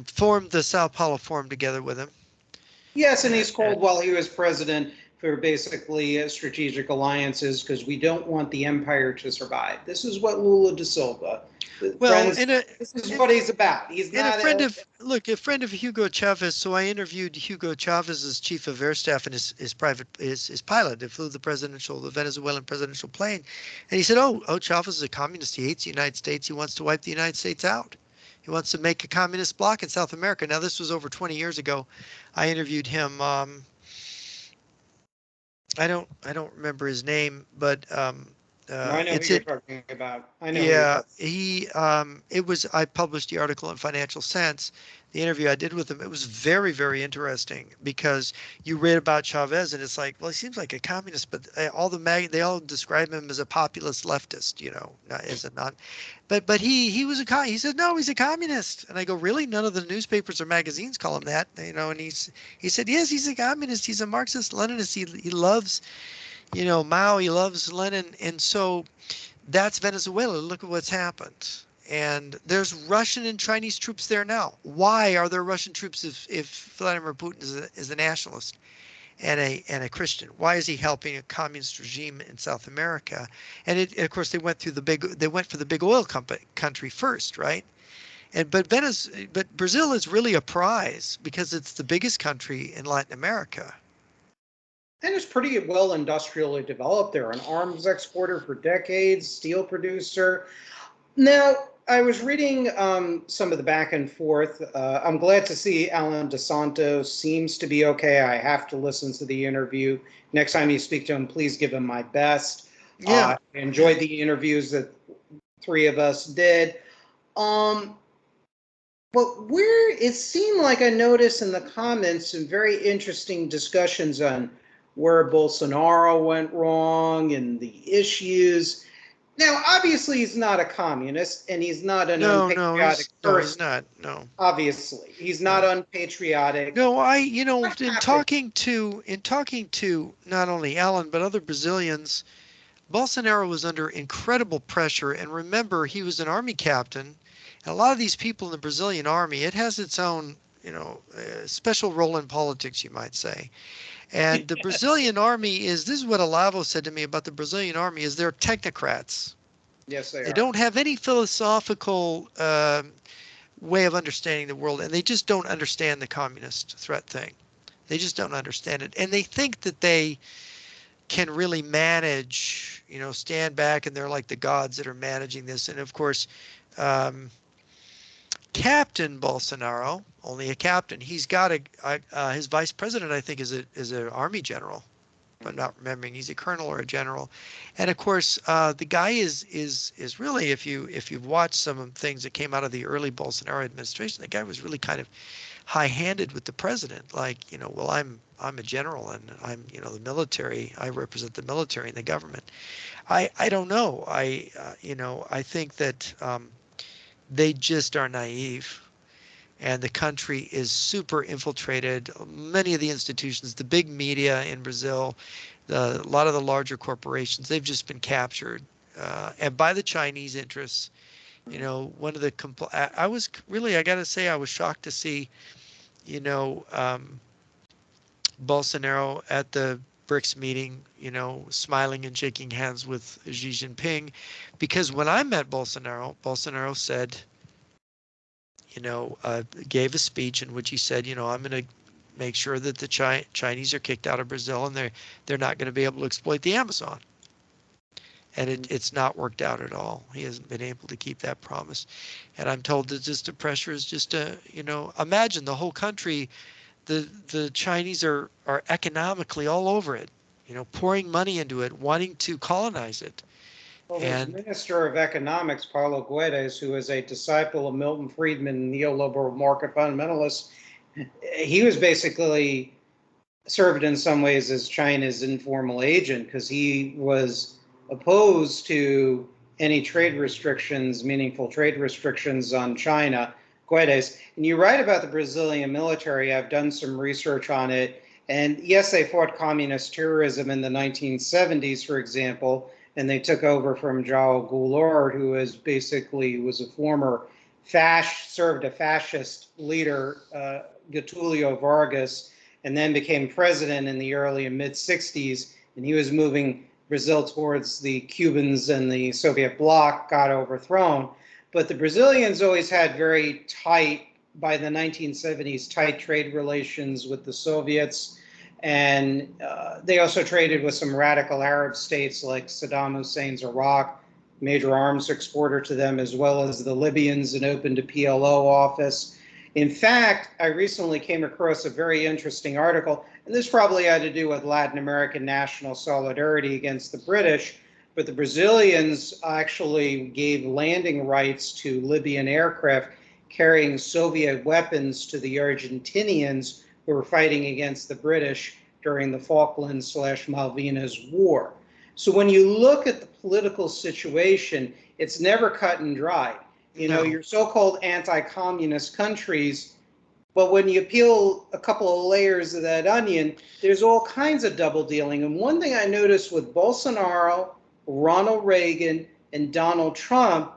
Formed the Sao Paulo Forum together with him. Yes, and he's called while he was president for basically strategic alliances because we don't want the empire to survive. This is what Lula da Silva. Well, this is what he's about. He's not a friend of Hugo Chavez. So I interviewed Hugo Chavez's chief of air staff and his pilot that flew the Venezuelan presidential plane, and he said, "Oh, Chavez is a communist. He hates the United States. He wants to wipe the United States out. He wants to make a communist bloc in South America." Now, this was over 20 years ago. I interviewed him. I don't remember his name, but I know who you're talking about. I know. Yeah, I published the article in Financial Sense. The interview I did with him, it was very, very interesting because you read about Chavez and it's like, well, he seems like a communist, but they all describe him as a populist leftist, you know, as a non. But he was he said, no, he's a communist. And I go, really? None of the newspapers or magazines call him that, you know? And he said, yes, he's a communist. He's a Marxist Leninist. He loves, you know, Mao. He loves Lenin, and so. That's Venezuela. Look at what's happened. And there's Russian and Chinese troops there now. Why are there Russian troops if Vladimir Putin is a nationalist? and a Christian. Why is he helping a communist regime in South America? And of course they went for the big oil country first, right? But Brazil is really a prize because it's the biggest country in Latin America. And it's pretty well industrially developed. They're an arms exporter for decades, steel producer. Now, I was reading some of the back and forth. I'm glad to see Alan DeSanto seems to be okay. I have to listen to the interview. Next time you speak to him, please give him my best. Yeah. I enjoyed the interviews that three of us did. But where it seemed like I noticed in the comments some very interesting discussions on where Bolsonaro went wrong and the issues. Now, obviously, he's not a communist and he's not an unpatriotic He's person. not. No. Obviously, he's not No. unpatriotic. No, What in happened? talking to not only Alan but other Brazilians, Bolsonaro was under incredible pressure. And remember, he was an army captain. And a lot of these people in the Brazilian army, it has its own, special role in politics, you might say. And the Brazilian army this is what Olavo said to me about the Brazilian army, is they're technocrats. Yes, they They are. don't have any philosophical way of understanding the world, and they just don't understand the communist threat thing. They just don't understand it. And they think that they can really manage, stand back and they're like the gods that are managing this. And of course, um, Captain Bolsonaro, only a captain, he's got his vice president, I think, is an army general. If I'm not remembering, he's a colonel or a general. And of course, the guy is really, if you've watched some of the things that came out of the early Bolsonaro administration, the guy was really kind of high-handed with the president, like, well, I'm a general and I'm, the military. I represent the military and the government. I don't know. I think that they just are naive. And the country is super infiltrated. Many of the institutions, the big media in Brazil, a lot of the larger corporations, they've just been captured, and by the Chinese interests. One of the I was really, I got to say, I was shocked to see, Bolsonaro at the BRICS meeting, smiling and shaking hands with Xi Jinping, because when I met Bolsonaro said, gave a speech in which he said, I'm going to make sure that the Chinese are kicked out of Brazil and they're not going to be able to exploit the Amazon. And it's not worked out at all. He hasn't been able to keep that promise. And I'm told that just the pressure is just imagine the whole country, the Chinese are economically all over it, pouring money into it, wanting to colonize it. Well, there's And Minister of Economics, Paulo Guedes, who is a disciple of Milton Friedman, neoliberal market fundamentalist. He was basically served in some ways as China's informal agent because he was opposed to any trade restrictions, meaningful trade restrictions on China. Guedes. And you write about the Brazilian military. I've done some research on it. And yes, they fought communist terrorism in the 1970s, for example, and they took over from João Goulart, who was a former served a fascist leader, Getulio Vargas, and then became president in the early and mid 60s. And he was moving Brazil towards the Cubans and the Soviet bloc, got overthrown. But the Brazilians always had very tight, by the 1970s, tight trade relations with the Soviets. And they also traded with some radical Arab states like Saddam Hussein's Iraq, major arms exporter to them, as well as the Libyans, and opened a PLO office. In fact, I recently came across a very interesting article, and this probably had to do with Latin American national solidarity against the British, but the Brazilians actually gave landing rights to Libyan aircraft carrying Soviet weapons to the Argentinians who were fighting against the British during the Falklands/Malvinas War. So when you look at the political situation, it's never cut and dry. no, Your so-called anti-communist countries, but when you peel a couple of layers of that onion, there's all kinds of double dealing. And one thing I noticed with Bolsonaro, Ronald Reagan, and Donald Trump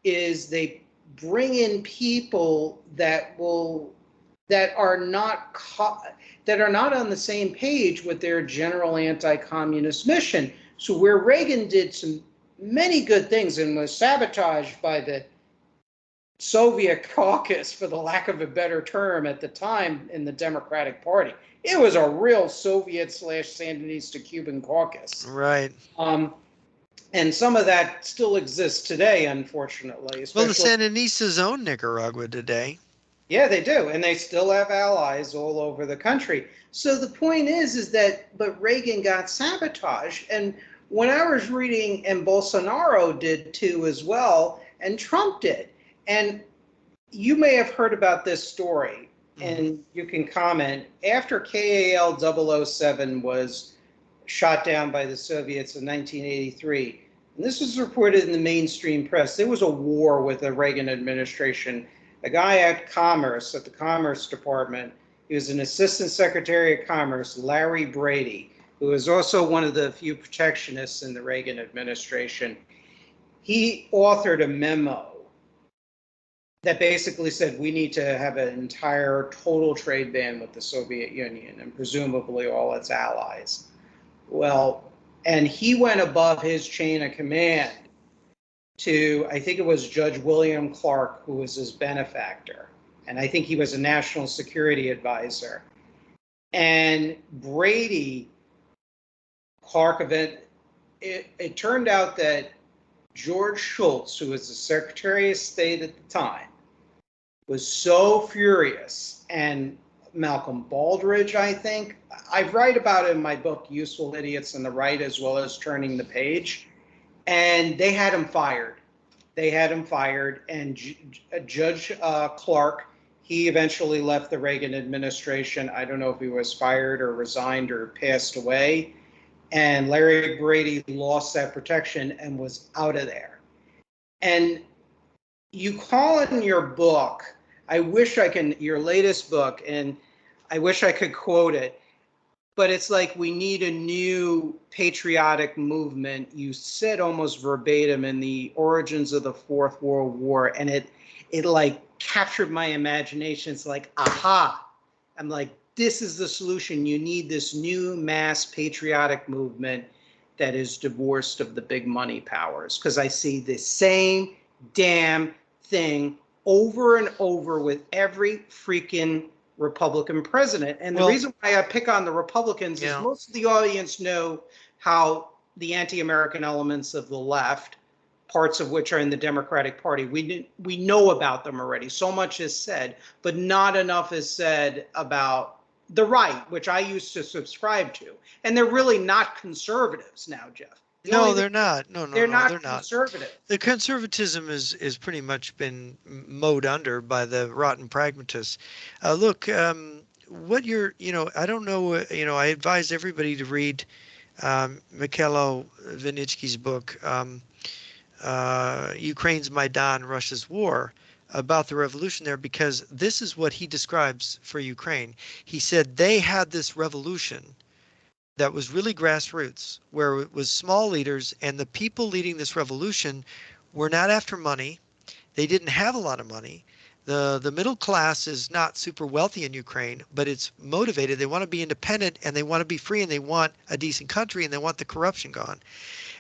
is they bring in people that will that are not on the same page with their general anti-communist mission. So where Reagan did many good things and was sabotaged by the Soviet caucus, for the lack of a better term, at the time in the Democratic Party, it was a real Soviet/Sandinista Cuban caucus. Right. And some of that still exists today, unfortunately. Well, the Sandinistas own Nicaragua today. Yeah, they do, and they still have allies all over the country. So the point is that, but Reagan got sabotaged, and when I was reading, and Bolsonaro did too as well, and Trump did, and you may have heard about this story, and you can comment. After KAL 007 was shot down by the Soviets in 1983, and this was reported in the mainstream press, there was a war with the Reagan administration. A guy at Commerce, at the Commerce Department, he was an assistant secretary of Commerce, Larry Brady, who was also one of the few protectionists in the Reagan administration. He authored a memo that basically said we need to have an entire total trade ban with the Soviet Union and presumably all its allies. Well, and he went above his chain of command to, I think it was Judge William Clark, who was his benefactor. And I think he was a national security advisor. And Brady, Clark event, it turned out that George Shultz, who was the Secretary of State at the time, was so furious, and Malcolm Baldrige, I think, I write about it in my book, Useful Idiots on the Right, as well as Turning the Page, and they had him fired. They had him fired, and Judge Clark, he eventually left the Reagan administration. I don't know if he was fired or resigned or passed away, and Larry Brady lost that protection and was out of there. And you call it in your book, your latest book, and I wish I could quote it, but it's like we need a new patriotic movement. You said almost verbatim in the origins of the Fourth World War, and it like captured my imagination. It's like, aha, I'm like, this is the solution. You need this new mass patriotic movement that is divorced of the big money powers, because I see the same damn thing over and over with every freaking Republican president. And the reason why I pick on the Republicans is most of the audience know how the anti-American elements of the left, parts of which are in the Democratic Party, we know about them already. So much is said, but not enough is said about the right, which I used to subscribe to. And they're really not conservatives now, Jeff. No, they're not. No, they're not they're conservative. Not. The conservatism is pretty much been mowed under by the rotten pragmatists. Look, what I don't know, I advise everybody to read Mikhailo Vinitsky's book, Ukraine's Maidan, Russia's War, about the revolution there, because this is what he describes for Ukraine. He said they had this revolution that was really grassroots, where it was small leaders, and the people leading this revolution were not after money. They didn't have a lot of money. The middle class is not super wealthy in Ukraine, but it's motivated. They want to be independent, and they want to be free, and they want a decent country, and they want the corruption gone,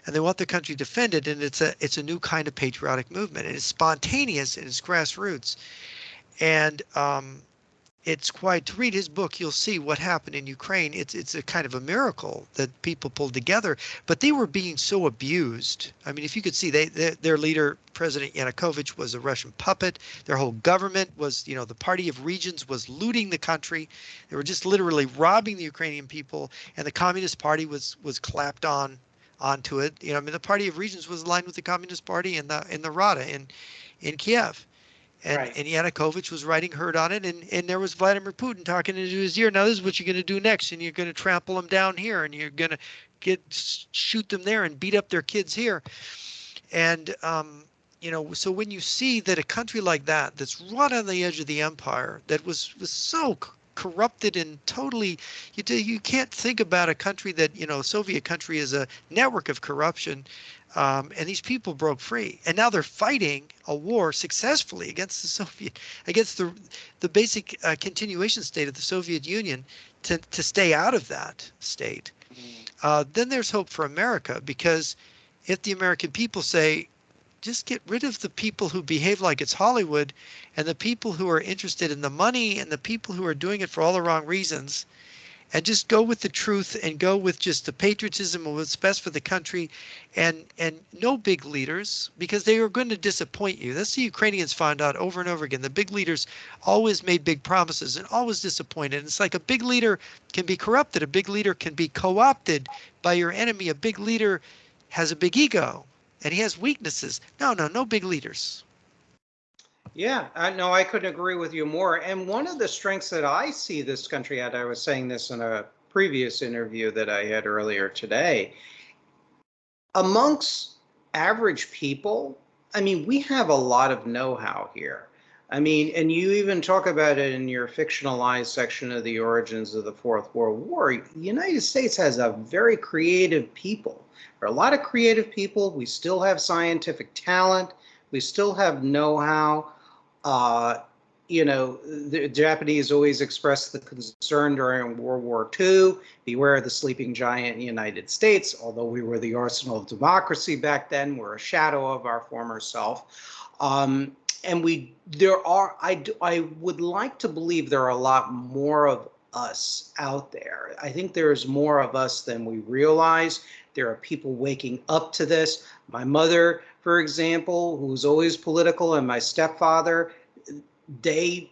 and they want the country defended. And it's a new kind of patriotic movement, and it's spontaneous, and it's grassroots, and it's quite, to read his book, you'll see what happened in Ukraine. It's a kind of a miracle that people pulled together, but they were being so abused. I mean, if you could see, their leader, President Yanukovych, was a Russian puppet. Their whole government was, the Party of Regions was looting the country. They were just literally robbing the Ukrainian people, and the Communist Party was clapped onto it. The Party of Regions was aligned with the Communist Party in the Rada in Kiev. And Yanukovych was writing herd on it, and there was Vladimir Putin talking into his ear. Now this is what you're going to do next, and you're going to trample them down here, and you're going to shoot them there and beat up their kids here. And so when you see that a country like that, that's right on the edge of the empire, that was so corrupted and totally, you can't think about a country that, Soviet country is a network of corruption. And these people broke free, and now they're fighting a war successfully against against the basic continuation state of the Soviet Union to stay out of that state. Then there's hope for America, because if the American people say, just get rid of the people who behave like it's Hollywood, and the people who are interested in the money, and the people who are doing it for all the wrong reasons, and just go with the truth, and go with just the patriotism of what's best for the country, and no big leaders, because they are going to disappoint you. That's the Ukrainians found out over and over again. The big leaders always made big promises and always disappointed. And it's like a big leader can be corrupted. A big leader can be co-opted by your enemy. A big leader has a big ego, and he has weaknesses. No big leaders. Yeah, no, I couldn't agree with you more. And one of the strengths that I see this country at, I was saying this in a previous interview that I had earlier today, amongst average people, I mean, we have a lot of know-how here. I mean, and you even talk about it in your fictionalized section of the origins of the Fourth World War. The United States has a very creative people. There are a lot of creative people. We still have scientific talent. We still have know-how. The Japanese always expressed the concern during World War II, beware of the sleeping giant in the United States. Although we were the arsenal of democracy back then, we're a shadow of our former self. I would like to believe there are a lot more of us out there. I think there's more of us than we realize. There are people waking up to this. My mother, for example, who's always political, and my stepfather, they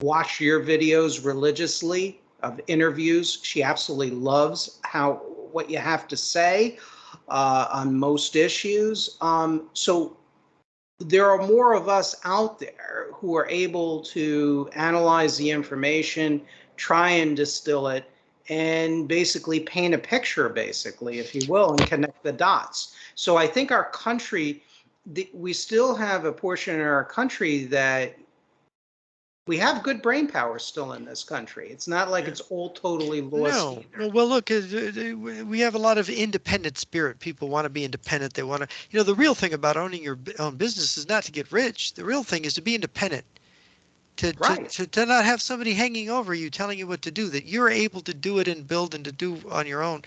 watch your videos religiously of interviews. She absolutely loves what you have to say on most issues. So there are more of us out there who are able to analyze the information, try and distill it, and basically paint a picture, basically, if you will, and connect the dots. So I think our country, we still have a portion in our country that we have good brain power still in this country. It's not like it's all totally lost either. Well, look, we have a lot of independent spirit. People want to be independent. They want to, the real thing about owning your own business is not to get rich. The real thing is to be independent. To not have somebody hanging over you telling you what to do, that you're able to do it and build and to do on your own.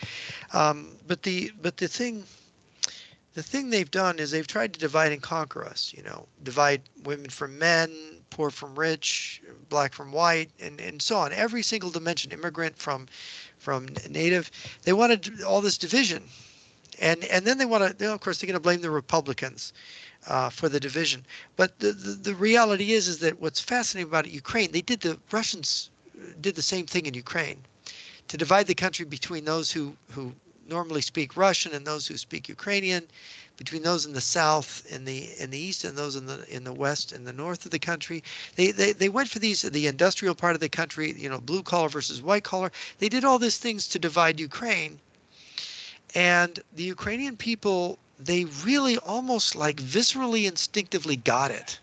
But the thing they've done is they've tried to divide and conquer us, divide women from men, poor from rich, black from white, and so on. Every single dimension, immigrant from native. They wanted all this division. And then they want to, of course, they're going to blame the Republicans for the division. But the reality is that what's fascinating about Ukraine, the Russians did the same thing in Ukraine to divide the country between those who normally speak Russian and those who speak Ukrainian, between those in the south, in the east, and those in the west and the north of the country. They went for the industrial part of the country, blue collar versus white collar. They did all these things to divide Ukraine. And the Ukrainian people, they really almost like viscerally, instinctively got it.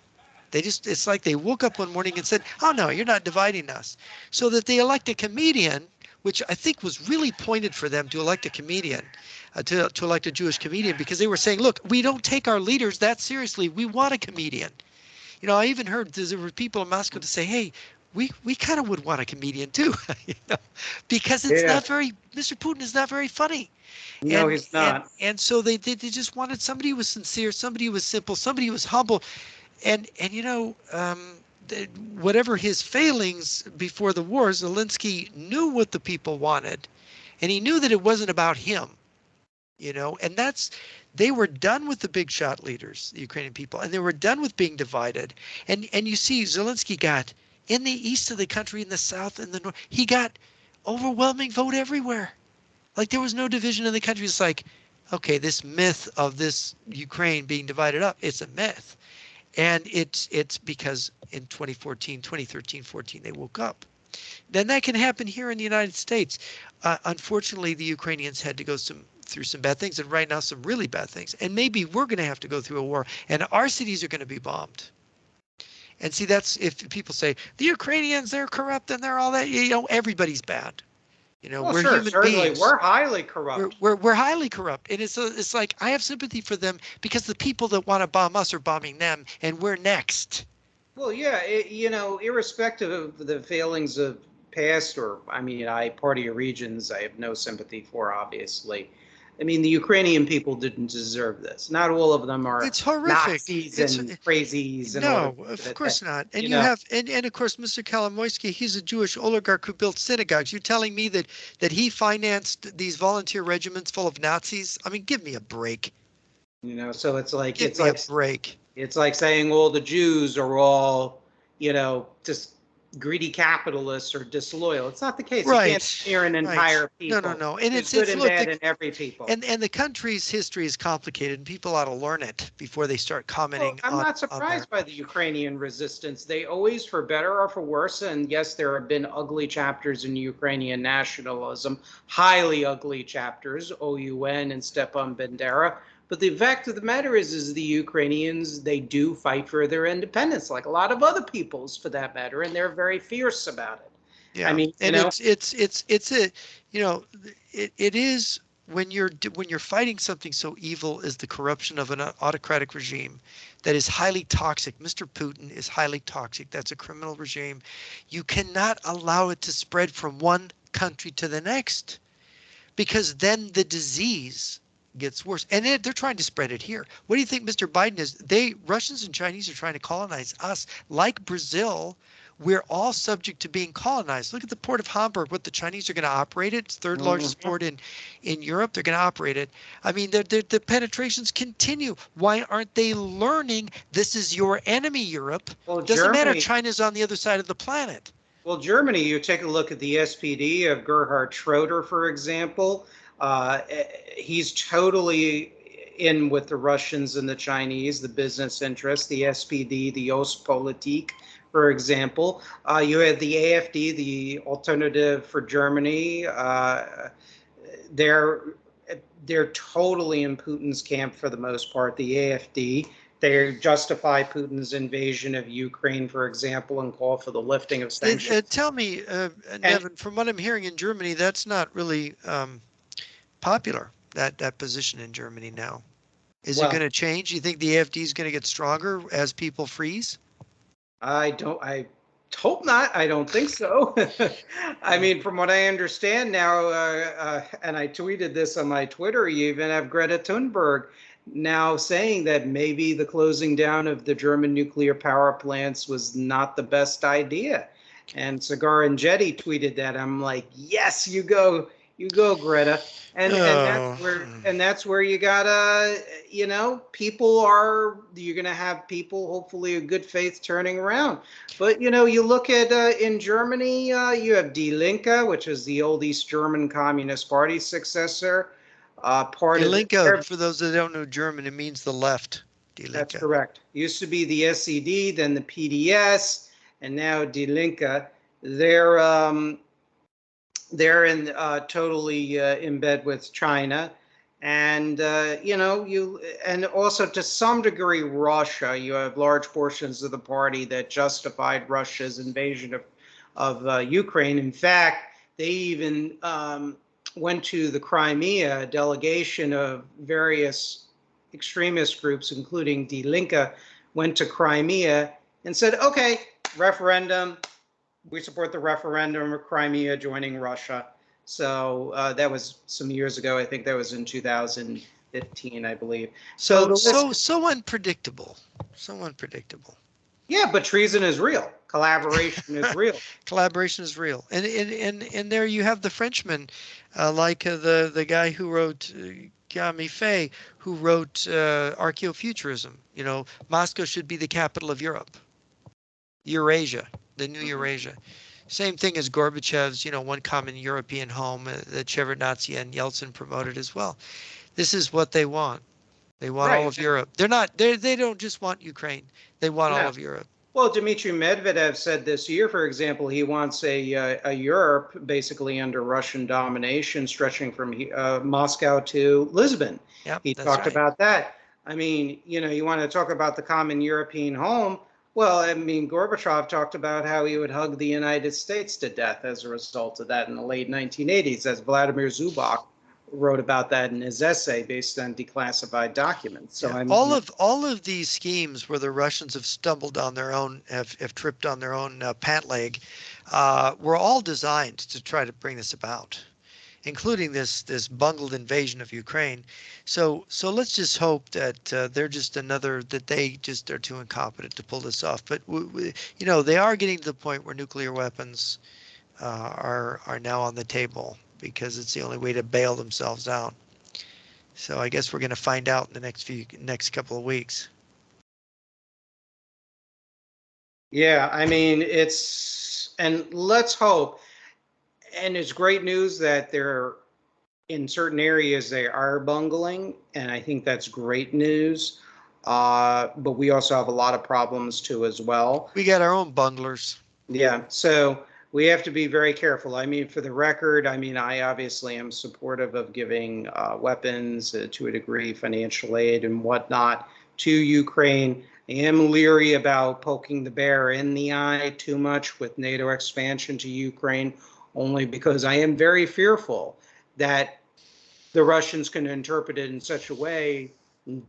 It's like they woke up one morning and said, oh no, you're not dividing us. So that they elect a comedian, which I think was really pointed for them to elect a comedian, to elect a Jewish comedian, because they were saying, look, we don't take our leaders that seriously. We want a comedian. I even heard there were people in Moscow to say, hey, we kind of would want a comedian too, because it's not Mr. Putin is not very funny. No, he's not. And so they just wanted somebody who was sincere, somebody who was simple, somebody who was humble. And whatever his failings before the war, Zelensky knew what the people wanted, and he knew that it wasn't about him, and they were done with the big shot leaders, the Ukrainian people, and they were done with being divided. And you see Zelensky got in the east of the country, in the south, and the north, he got overwhelming vote everywhere. Like there was no division in the country. It's like, okay, this myth of this Ukraine being divided up, it's a myth. And it's because in 2013, 14, they woke up. Then that can happen here in the United States. Unfortunately, the Ukrainians had to go through some bad things, and right now some really bad things. And maybe we're going to have to go through a war, and our cities are going to be bombed. And see, that's if people say the Ukrainians, they're corrupt and they're all that, everybody's bad. Well, We're sure, human certainly beings. we're highly corrupt. We're highly corrupt. And it's like I have sympathy for them because the people that want to bomb us are bombing them and we're next. Well, yeah, irrespective of the failings of past, or I mean, party or regions, I have no sympathy for, obviously. I mean, the Ukrainian people didn't deserve this. Not all of them are It's horrific. Nazis It's and crazies in order no, to of get course that, not. And you you know. have and of course Mr. Kolomoisky, he's a Jewish oligarch who built synagogues. You're telling me that he financed these volunteer regiments full of Nazis? I mean, give me a break. So it's like Give me a break. it's like saying all the Jews are all, just greedy capitalists or disloyal. It's not the case. You can't Right. smear an Right. entire No, no, people. no. And There's good it's and look bad in every people. and the country's history is complicated and people ought to learn it before they start Well, commenting I'm not on their surprised by the Ukrainian resistance. They always, for better or for worse, and yes, there have been ugly chapters in Ukrainian nationalism, highly ugly chapters, OUN and Stepan Bandera. But the fact of the matter is the Ukrainians, they do fight for their independence, like a lot of other peoples, for that matter, and they're very fierce about it. I yeah. mean, And it's a it is when you're fighting something so evil as the corruption of an autocratic regime that is highly toxic. Mr. Putin is highly toxic. That's a criminal regime. You cannot allow it to spread from one country to the next because then the disease gets worse. And they're trying to spread it here. What do you think Mr. Biden is? Russians and Chinese are trying to colonize us like Brazil. We're all subject to being colonized. Look at the port of Hamburg, what the Chinese are going to operate it. It's third largest port in Europe. They're going to operate it. I mean, the penetrations continue. Why aren't they learning this is your enemy, Europe? well, Doesn't matter. Germany, China's on the other side of the planet. Well, Germany, you take a look at the SPD of Gerhard Schroeder, for example. He's totally in with the Russians and the Chinese, the business interests, the SPD, the Ostpolitik, for example. You had the AfD, the Alternative for Germany. They're totally in Putin's camp for the most part, the AfD. They justify Putin's invasion of Ukraine, for example, and call for the lifting of sanctions. Tell me, Nevin, from what I'm hearing in Germany, that's not really popular, that position in Germany now. Is it going to change? You think the AfD is going to get stronger as people freeze? I hope not. I don't think so. I mean, from what I understand now, and I tweeted this on my Twitter, you even have Greta Thunberg now saying that maybe the closing down of the German nuclear power plants was not the best idea. And Cigar and Jetty tweeted that. I'm like, yes, you go, Greta. And that's where you gotta, you're gonna have people, hopefully of good faith, turning around. But you look at in Germany, you have Die Linke, which is the old East German Communist Party successor. Die Linke, for those that don't know German, it means the left. That's correct. Used to be the SED, then the PDS, and now Die Linke. They're in totally in bed with China, and and also to some degree Russia. You have large portions of the party that justified Russia's invasion of Ukraine. In fact, they even went to the Crimea. A delegation of various extremist groups, including Die Linke, went to Crimea and said, "Okay, referendum. We support the referendum of Crimea joining Russia." So that was some years ago. I think that was in 2015, I believe. So unpredictable. So unpredictable. Yeah, but treason is real. Collaboration is real. Collaboration is real. And there you have the Frenchman, like the guy who wrote Gami Fay, who wrote Archaeofuturism. Moscow should be the capital of Europe. Eurasia, the new Eurasia. Same thing as Gorbachev's, one common European home that Shevardnadze and Yeltsin promoted as well. This is what they want. They want all of Europe. They don't just want Ukraine. They want all of Europe. Well, Dmitry Medvedev said this year, for example, he wants a Europe basically under Russian domination, stretching from Moscow to Lisbon. Yep, he talked about that. I mean, you want to talk about the common European home. Well, I mean, Gorbachev talked about how he would hug the United States to death as a result of that in the late 1980s, as Vladimir Zubok wrote about that in his essay based on declassified documents. So Yeah, I mean, all of these schemes where the Russians have stumbled on their own, have tripped on their own pant leg, were all designed to try to bring this about, including this bungled invasion of Ukraine. So let's just hope that they're just another that they just are too incompetent to pull this off. But they are getting to the point where nuclear weapons are now on the table because it's the only way to bail themselves out. So I guess we're going to find out in the next couple of weeks. yeah, I mean, and let's hope, and it's great news that they're in certain areas they are bungling, and I think that's great news. But we also have a lot of problems too as well. We got our own bunglers. Yeah, so we have to be very careful. I mean, for the record, I mean, I obviously am supportive of giving weapons to a degree, financial aid and whatnot to Ukraine. I am leery about poking the bear in the eye too much with NATO expansion to Ukraine, only because I am very fearful that the Russians can interpret it in such a way,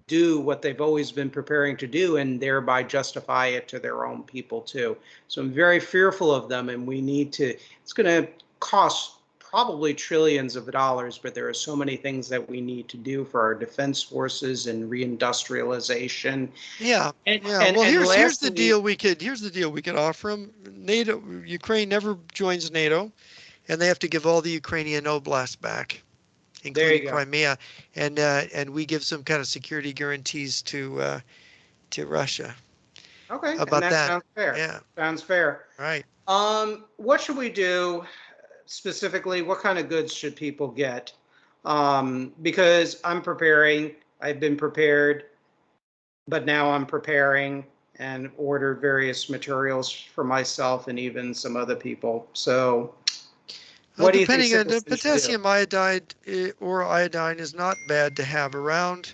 do what they've always been preparing to do, and thereby justify it to their own people too. So I'm very fearful of them, and we need to, it's going to cost probably trillions of dollars, but there are so many things that we need to do for our defense forces and reindustrialization. Yeah, And, yeah. and, Well, and here's the lastly, deal we could offer them. NATO, Ukraine never joins NATO, and they have to give all the Ukrainian oblasts back, there including you go. Crimea, and we give some kind of security guarantees to Russia. Okay, How and about that that? sounds fair. Yeah, Sounds fair. right. What should we do specifically? What kind of goods should people get? Because I'm preparing, I've been prepared, but now I'm preparing and ordered various materials for myself and even some other people. So, Well, what do you think depending on the citizens should do? potassium iodide or iodine is not bad to have around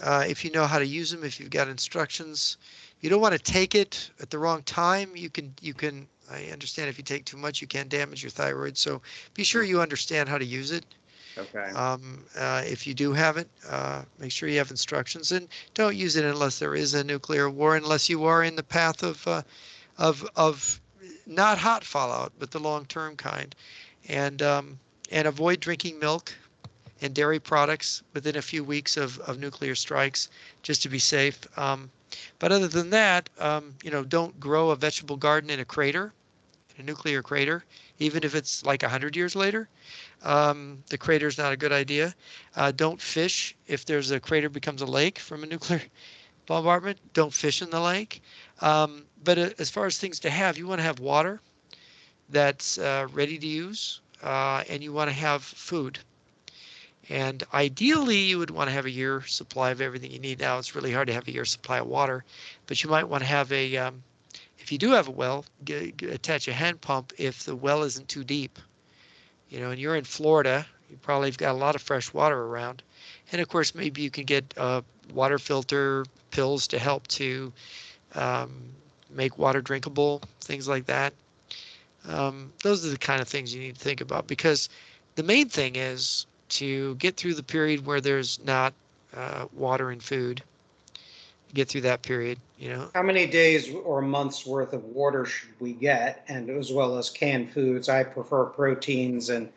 if you know how to use them. If you've got instructions, you don't want to take it at the wrong time. You can. I understand if you take too much, you can damage your thyroid. So be sure you understand how to use it. Okay. If you do have it, make sure you have instructions and don't use it unless there is a nuclear war, unless you are in the path of not hot fallout, but the long-term kind, and um, and avoid drinking milk and dairy products within a few weeks of nuclear strikes, just to be safe. But other than that, don't grow a vegetable garden in a crater, in a nuclear crater, even if it's like 100 years later. The crater is not a good idea. Don't fish if there's a crater becomes a lake from a nuclear bombardment. Don't fish in the lake. But as far as things to have, you want to have water that's ready to use, and you want to have food. And ideally, you would want to have a year supply of everything you need. Now, it's really hard to have a year supply of water, but you might want to have if you do have a well, attach a hand pump if the well isn't too deep. And you're in Florida, you probably have got a lot of fresh water around. And of course, maybe you can get water filter pills to help to um, make water drinkable, things like that. Those are the kind of things you need to think about because the main thing is to get through the period where there's not water and food, get through that period. How many days or months worth of water should we get, and as well as canned foods? I prefer proteins and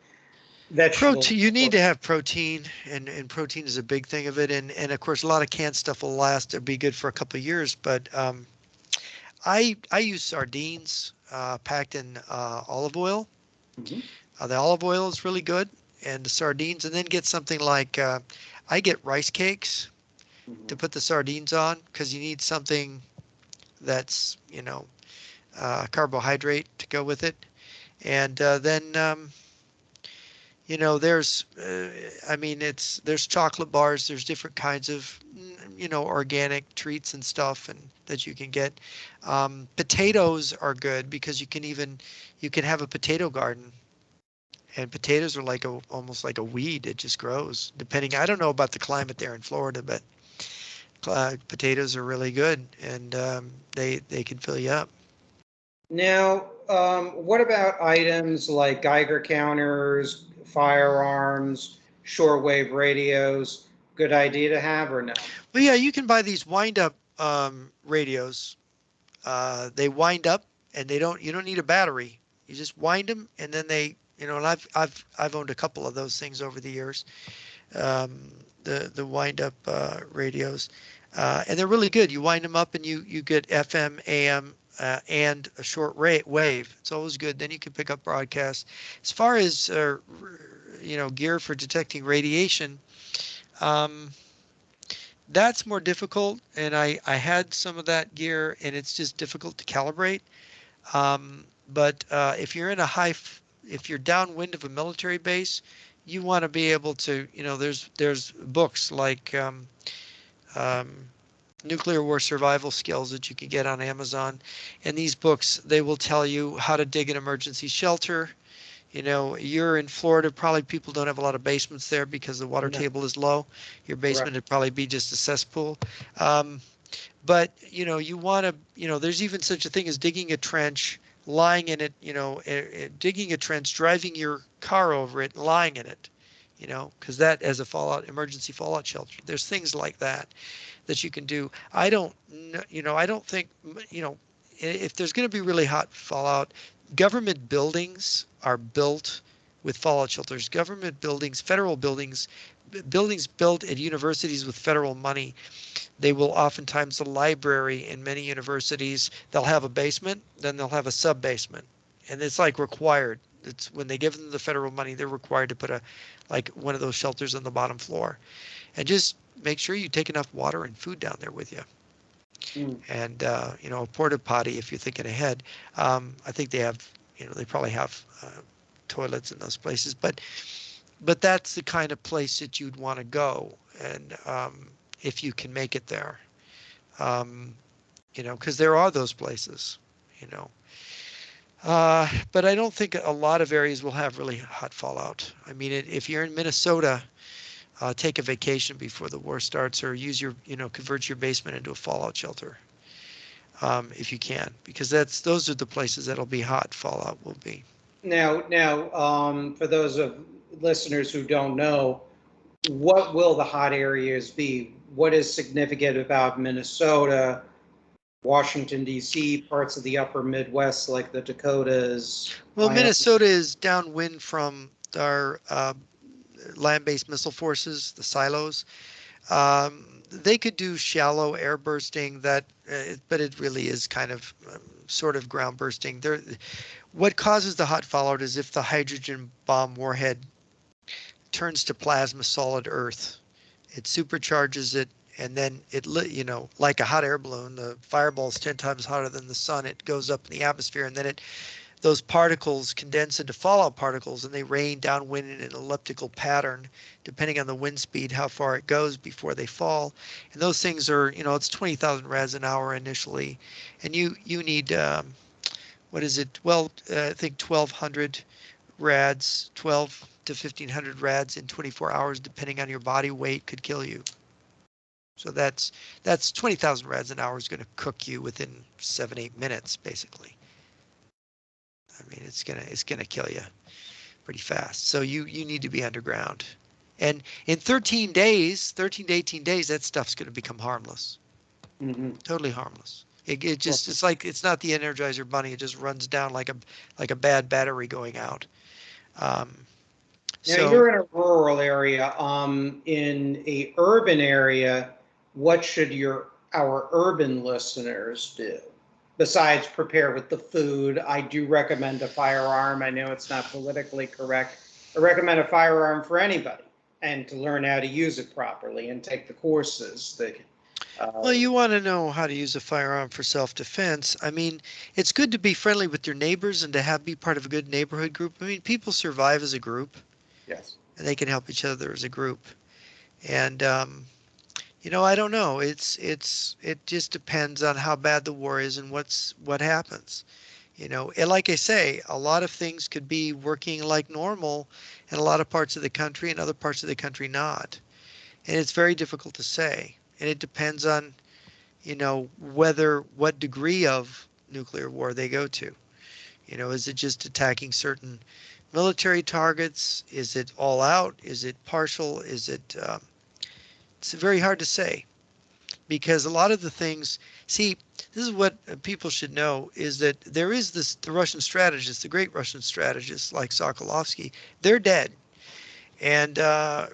vegetables. Protein, you need to have protein, and protein is a big thing of it. And of course, a lot of canned stuff will last. It'll be good for a couple of years. But I use sardines packed in olive oil. Mhm. The olive oil is really good, and the sardines, and then get something like I get rice cakes to Mhm. put the sardines on because you need something that's carbohydrate to go with it. And then there's I mean there's chocolate bars, there's different kinds of organic treats and stuff and that you can get. Potatoes are good because you can have a potato garden, and potatoes are like almost like a weed. It just grows depending. I don't know about the climate there in Florida, but Potatoes are really good, and they can fill you up. Now, what about items like Geiger counters, firearms, shortwave radios? Good idea to have or no? Well, yeah, you can buy these wind-up radios. They wind up, and you don't need a battery. You just wind them, and then and I've owned a couple of those things over the years. The wind-up radios, and they're really good. You wind them up, and you get FM, AM. And a short wave. It's always good. Then you can pick up broadcasts. As far as gear for detecting radiation, um, that's more difficult. And I had some of that gear, and it's just difficult to calibrate. But if you're in if you're downwind of a military base, you want to be able to, there's books like um, Nuclear War Survival Skills that you can get on Amazon. And these books, they will tell you how to dig an emergency shelter. You're in Florida, probably people don't have a lot of basements there because the water No. table is low. Your Right. basement would probably be just a cesspool. Um, but you want to, there's even such a thing as digging a trench, lying in it, digging a trench, driving your car over it, lying in it, because that as a emergency fallout shelter. There's things like that you can do. I don't, I don't think, if there's going to be really hot fallout, government buildings are built with fallout shelters. Government buildings, federal buildings, buildings built at universities with federal money. They will oftentimes, the library in many universities, they'll have a basement, then they'll have a sub basement. And it's like required. It's when they give them the federal money, they're required to put like one of those shelters on the bottom floor. And just make sure you take enough water and food down there with you. Mm. And, a porta potty, if you're thinking ahead. I think they have, they probably have toilets in those places, but that's the kind of place that you'd want to go. And if you can make it there, because there are those places, you know. But I don't think a lot of areas will have really hot fallout. I mean, if you're in Minnesota, take a vacation before the war starts, or use convert your basement into a fallout shelter, if you can, because those are the places that'll be hot. Fallout will be. Now, for those of listeners who don't know, what will the hot areas be? What is significant about Minnesota, Washington, D.C., parts of the upper Midwest like the Dakotas, Well, Wyoming? Minnesota is downwind from our land-based missile forces, the silos. They could do shallow air bursting, but it really is kind of sort of ground bursting. What causes the hot fallout is if the hydrogen bomb warhead turns to plasma solid Earth. It supercharges it, and then like a hot air balloon, the fireball is 10 times hotter than the sun. It goes up in the atmosphere, and then those particles condense into fallout particles, and they rain downwind in an elliptical pattern, depending on the wind speed, how far it goes before they fall. And those things are, it's 20,000 rads an hour initially, and you need what is it? Well, I think 1,200 rads, 12 to 1,500 rads in 24 hours, depending on your body weight, could kill you. So that's 20,000 rads an hour is going to cook you within 7-8 minutes, basically. I mean, it's gonna kill you pretty fast. So you need to be underground. And in 13 to 18 days, that stuff's going to become harmless. Mm-hmm. Totally harmless. It's like, it's not the Energizer Bunny. It just runs down like a bad battery going out. Now So you're in a rural area. In a urban area, what should our urban listeners do? Besides prepare with the food, I do recommend a firearm. I know it's not politically correct. I recommend a firearm for anybody, and to learn how to use it properly and take the courses. well, you want to know how to use a firearm for self-defense. I mean, it's good to be friendly with your neighbors and to be part of a good neighborhood group. I mean, people survive as a group, Yes. and they can help each other as a group. And I don't know. It just depends on how bad the war is and what happens. And like I say, a lot of things could be working like normal in a lot of parts of the country, and other parts of the country not. And it's very difficult to say. and it depends on, what degree of nuclear war they go to. Is it just attacking certain military targets? Is it all out? Is it partial? It's very hard to say, because a lot of the things, see, this is what people should know, is that there is the Russian strategists, the great Russian strategists like Sokolovsky, they're dead. And the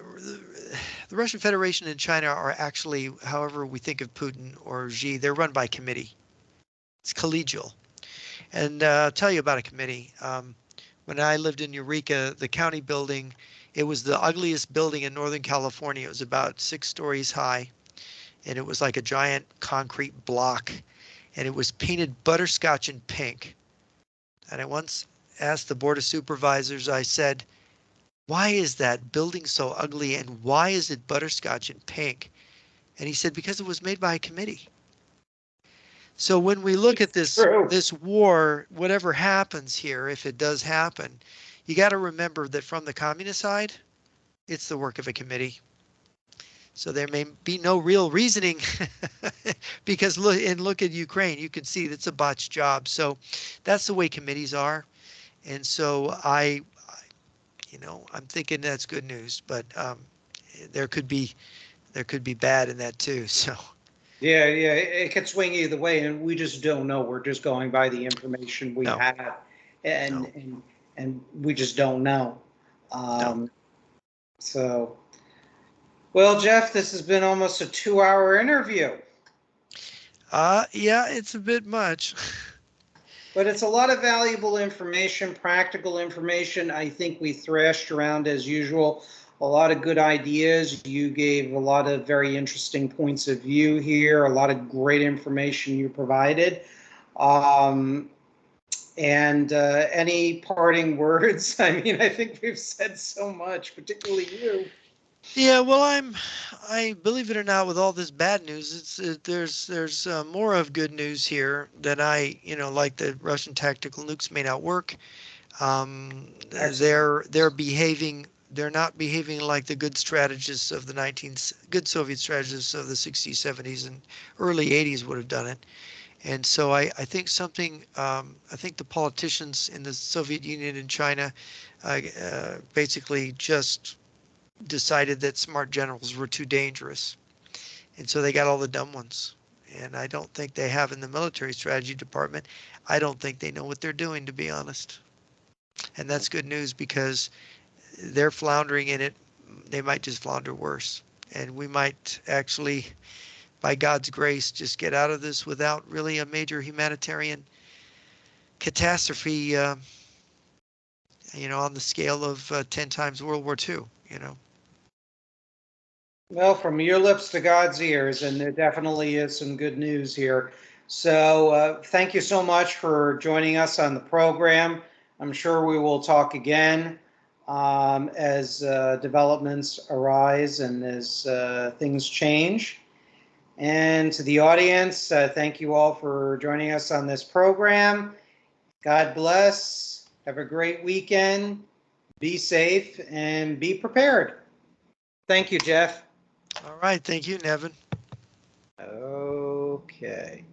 Russian Federation and China are actually, however we think of Putin or Xi, they're run by committee. It's collegial. And I'll tell you about a committee. When I lived in Eureka, the county building, it was the ugliest building in Northern California. It was about 6 stories high, and it was like a giant concrete block, and it was painted butterscotch and pink. And I once asked the Board of Supervisors, I said, why is that building so ugly, and why is it butterscotch and pink? And he said, because it was made by a committee. So when we look at this war, whatever happens here, if it does happen, you got to remember that from the communist side, it's the work of a committee. So there may be no real reasoning because look at Ukraine, you can see that's a botched job. So that's the way committees are. And so I'm thinking that's good news, but there could be bad in that too. So Yeah, it could swing either way, and we just don't know. We're just going by the information we no, have, and no, and we just don't know. no. So, well, Jeff, this has been almost a 2-hour interview, Yeah, it's a bit much. but it's a lot of valuable information, practical information. I think we thrashed around as usual. A lot of good ideas. You gave a lot of very interesting points of view here. A lot of great information you provided. And any parting words? I mean, I think we've said so much, particularly you. Yeah, well, I believe it or not, with all this bad news, there's more of good news here that like the Russian tactical nukes may not work. Excellent. They're not behaving like the good strategists of good Soviet strategists of the 60s, 70s, and early 80s would have done it. And so I think I think the politicians in the Soviet Union and China basically just decided that smart generals were too dangerous. And so they got all the dumb ones. And I don't think they have in the military strategy department. I don't think they know what they're doing, to be honest. And that's good news, because they're floundering in it. They might just flounder worse. And we might actually, by God's grace, just get out of this without really a major humanitarian catastrophe, on the scale of 10 times World War II. Well, from your lips to God's ears, and there definitely is some good news here. So thank you so much for joining us on the program. I'm sure we will talk again as developments arise and as things change. And to the audience, thank you all for joining us on this program. God bless. Have a great weekend. Be safe and be prepared. Thank you, Jeff. All right. Thank you, Nevin. Okay.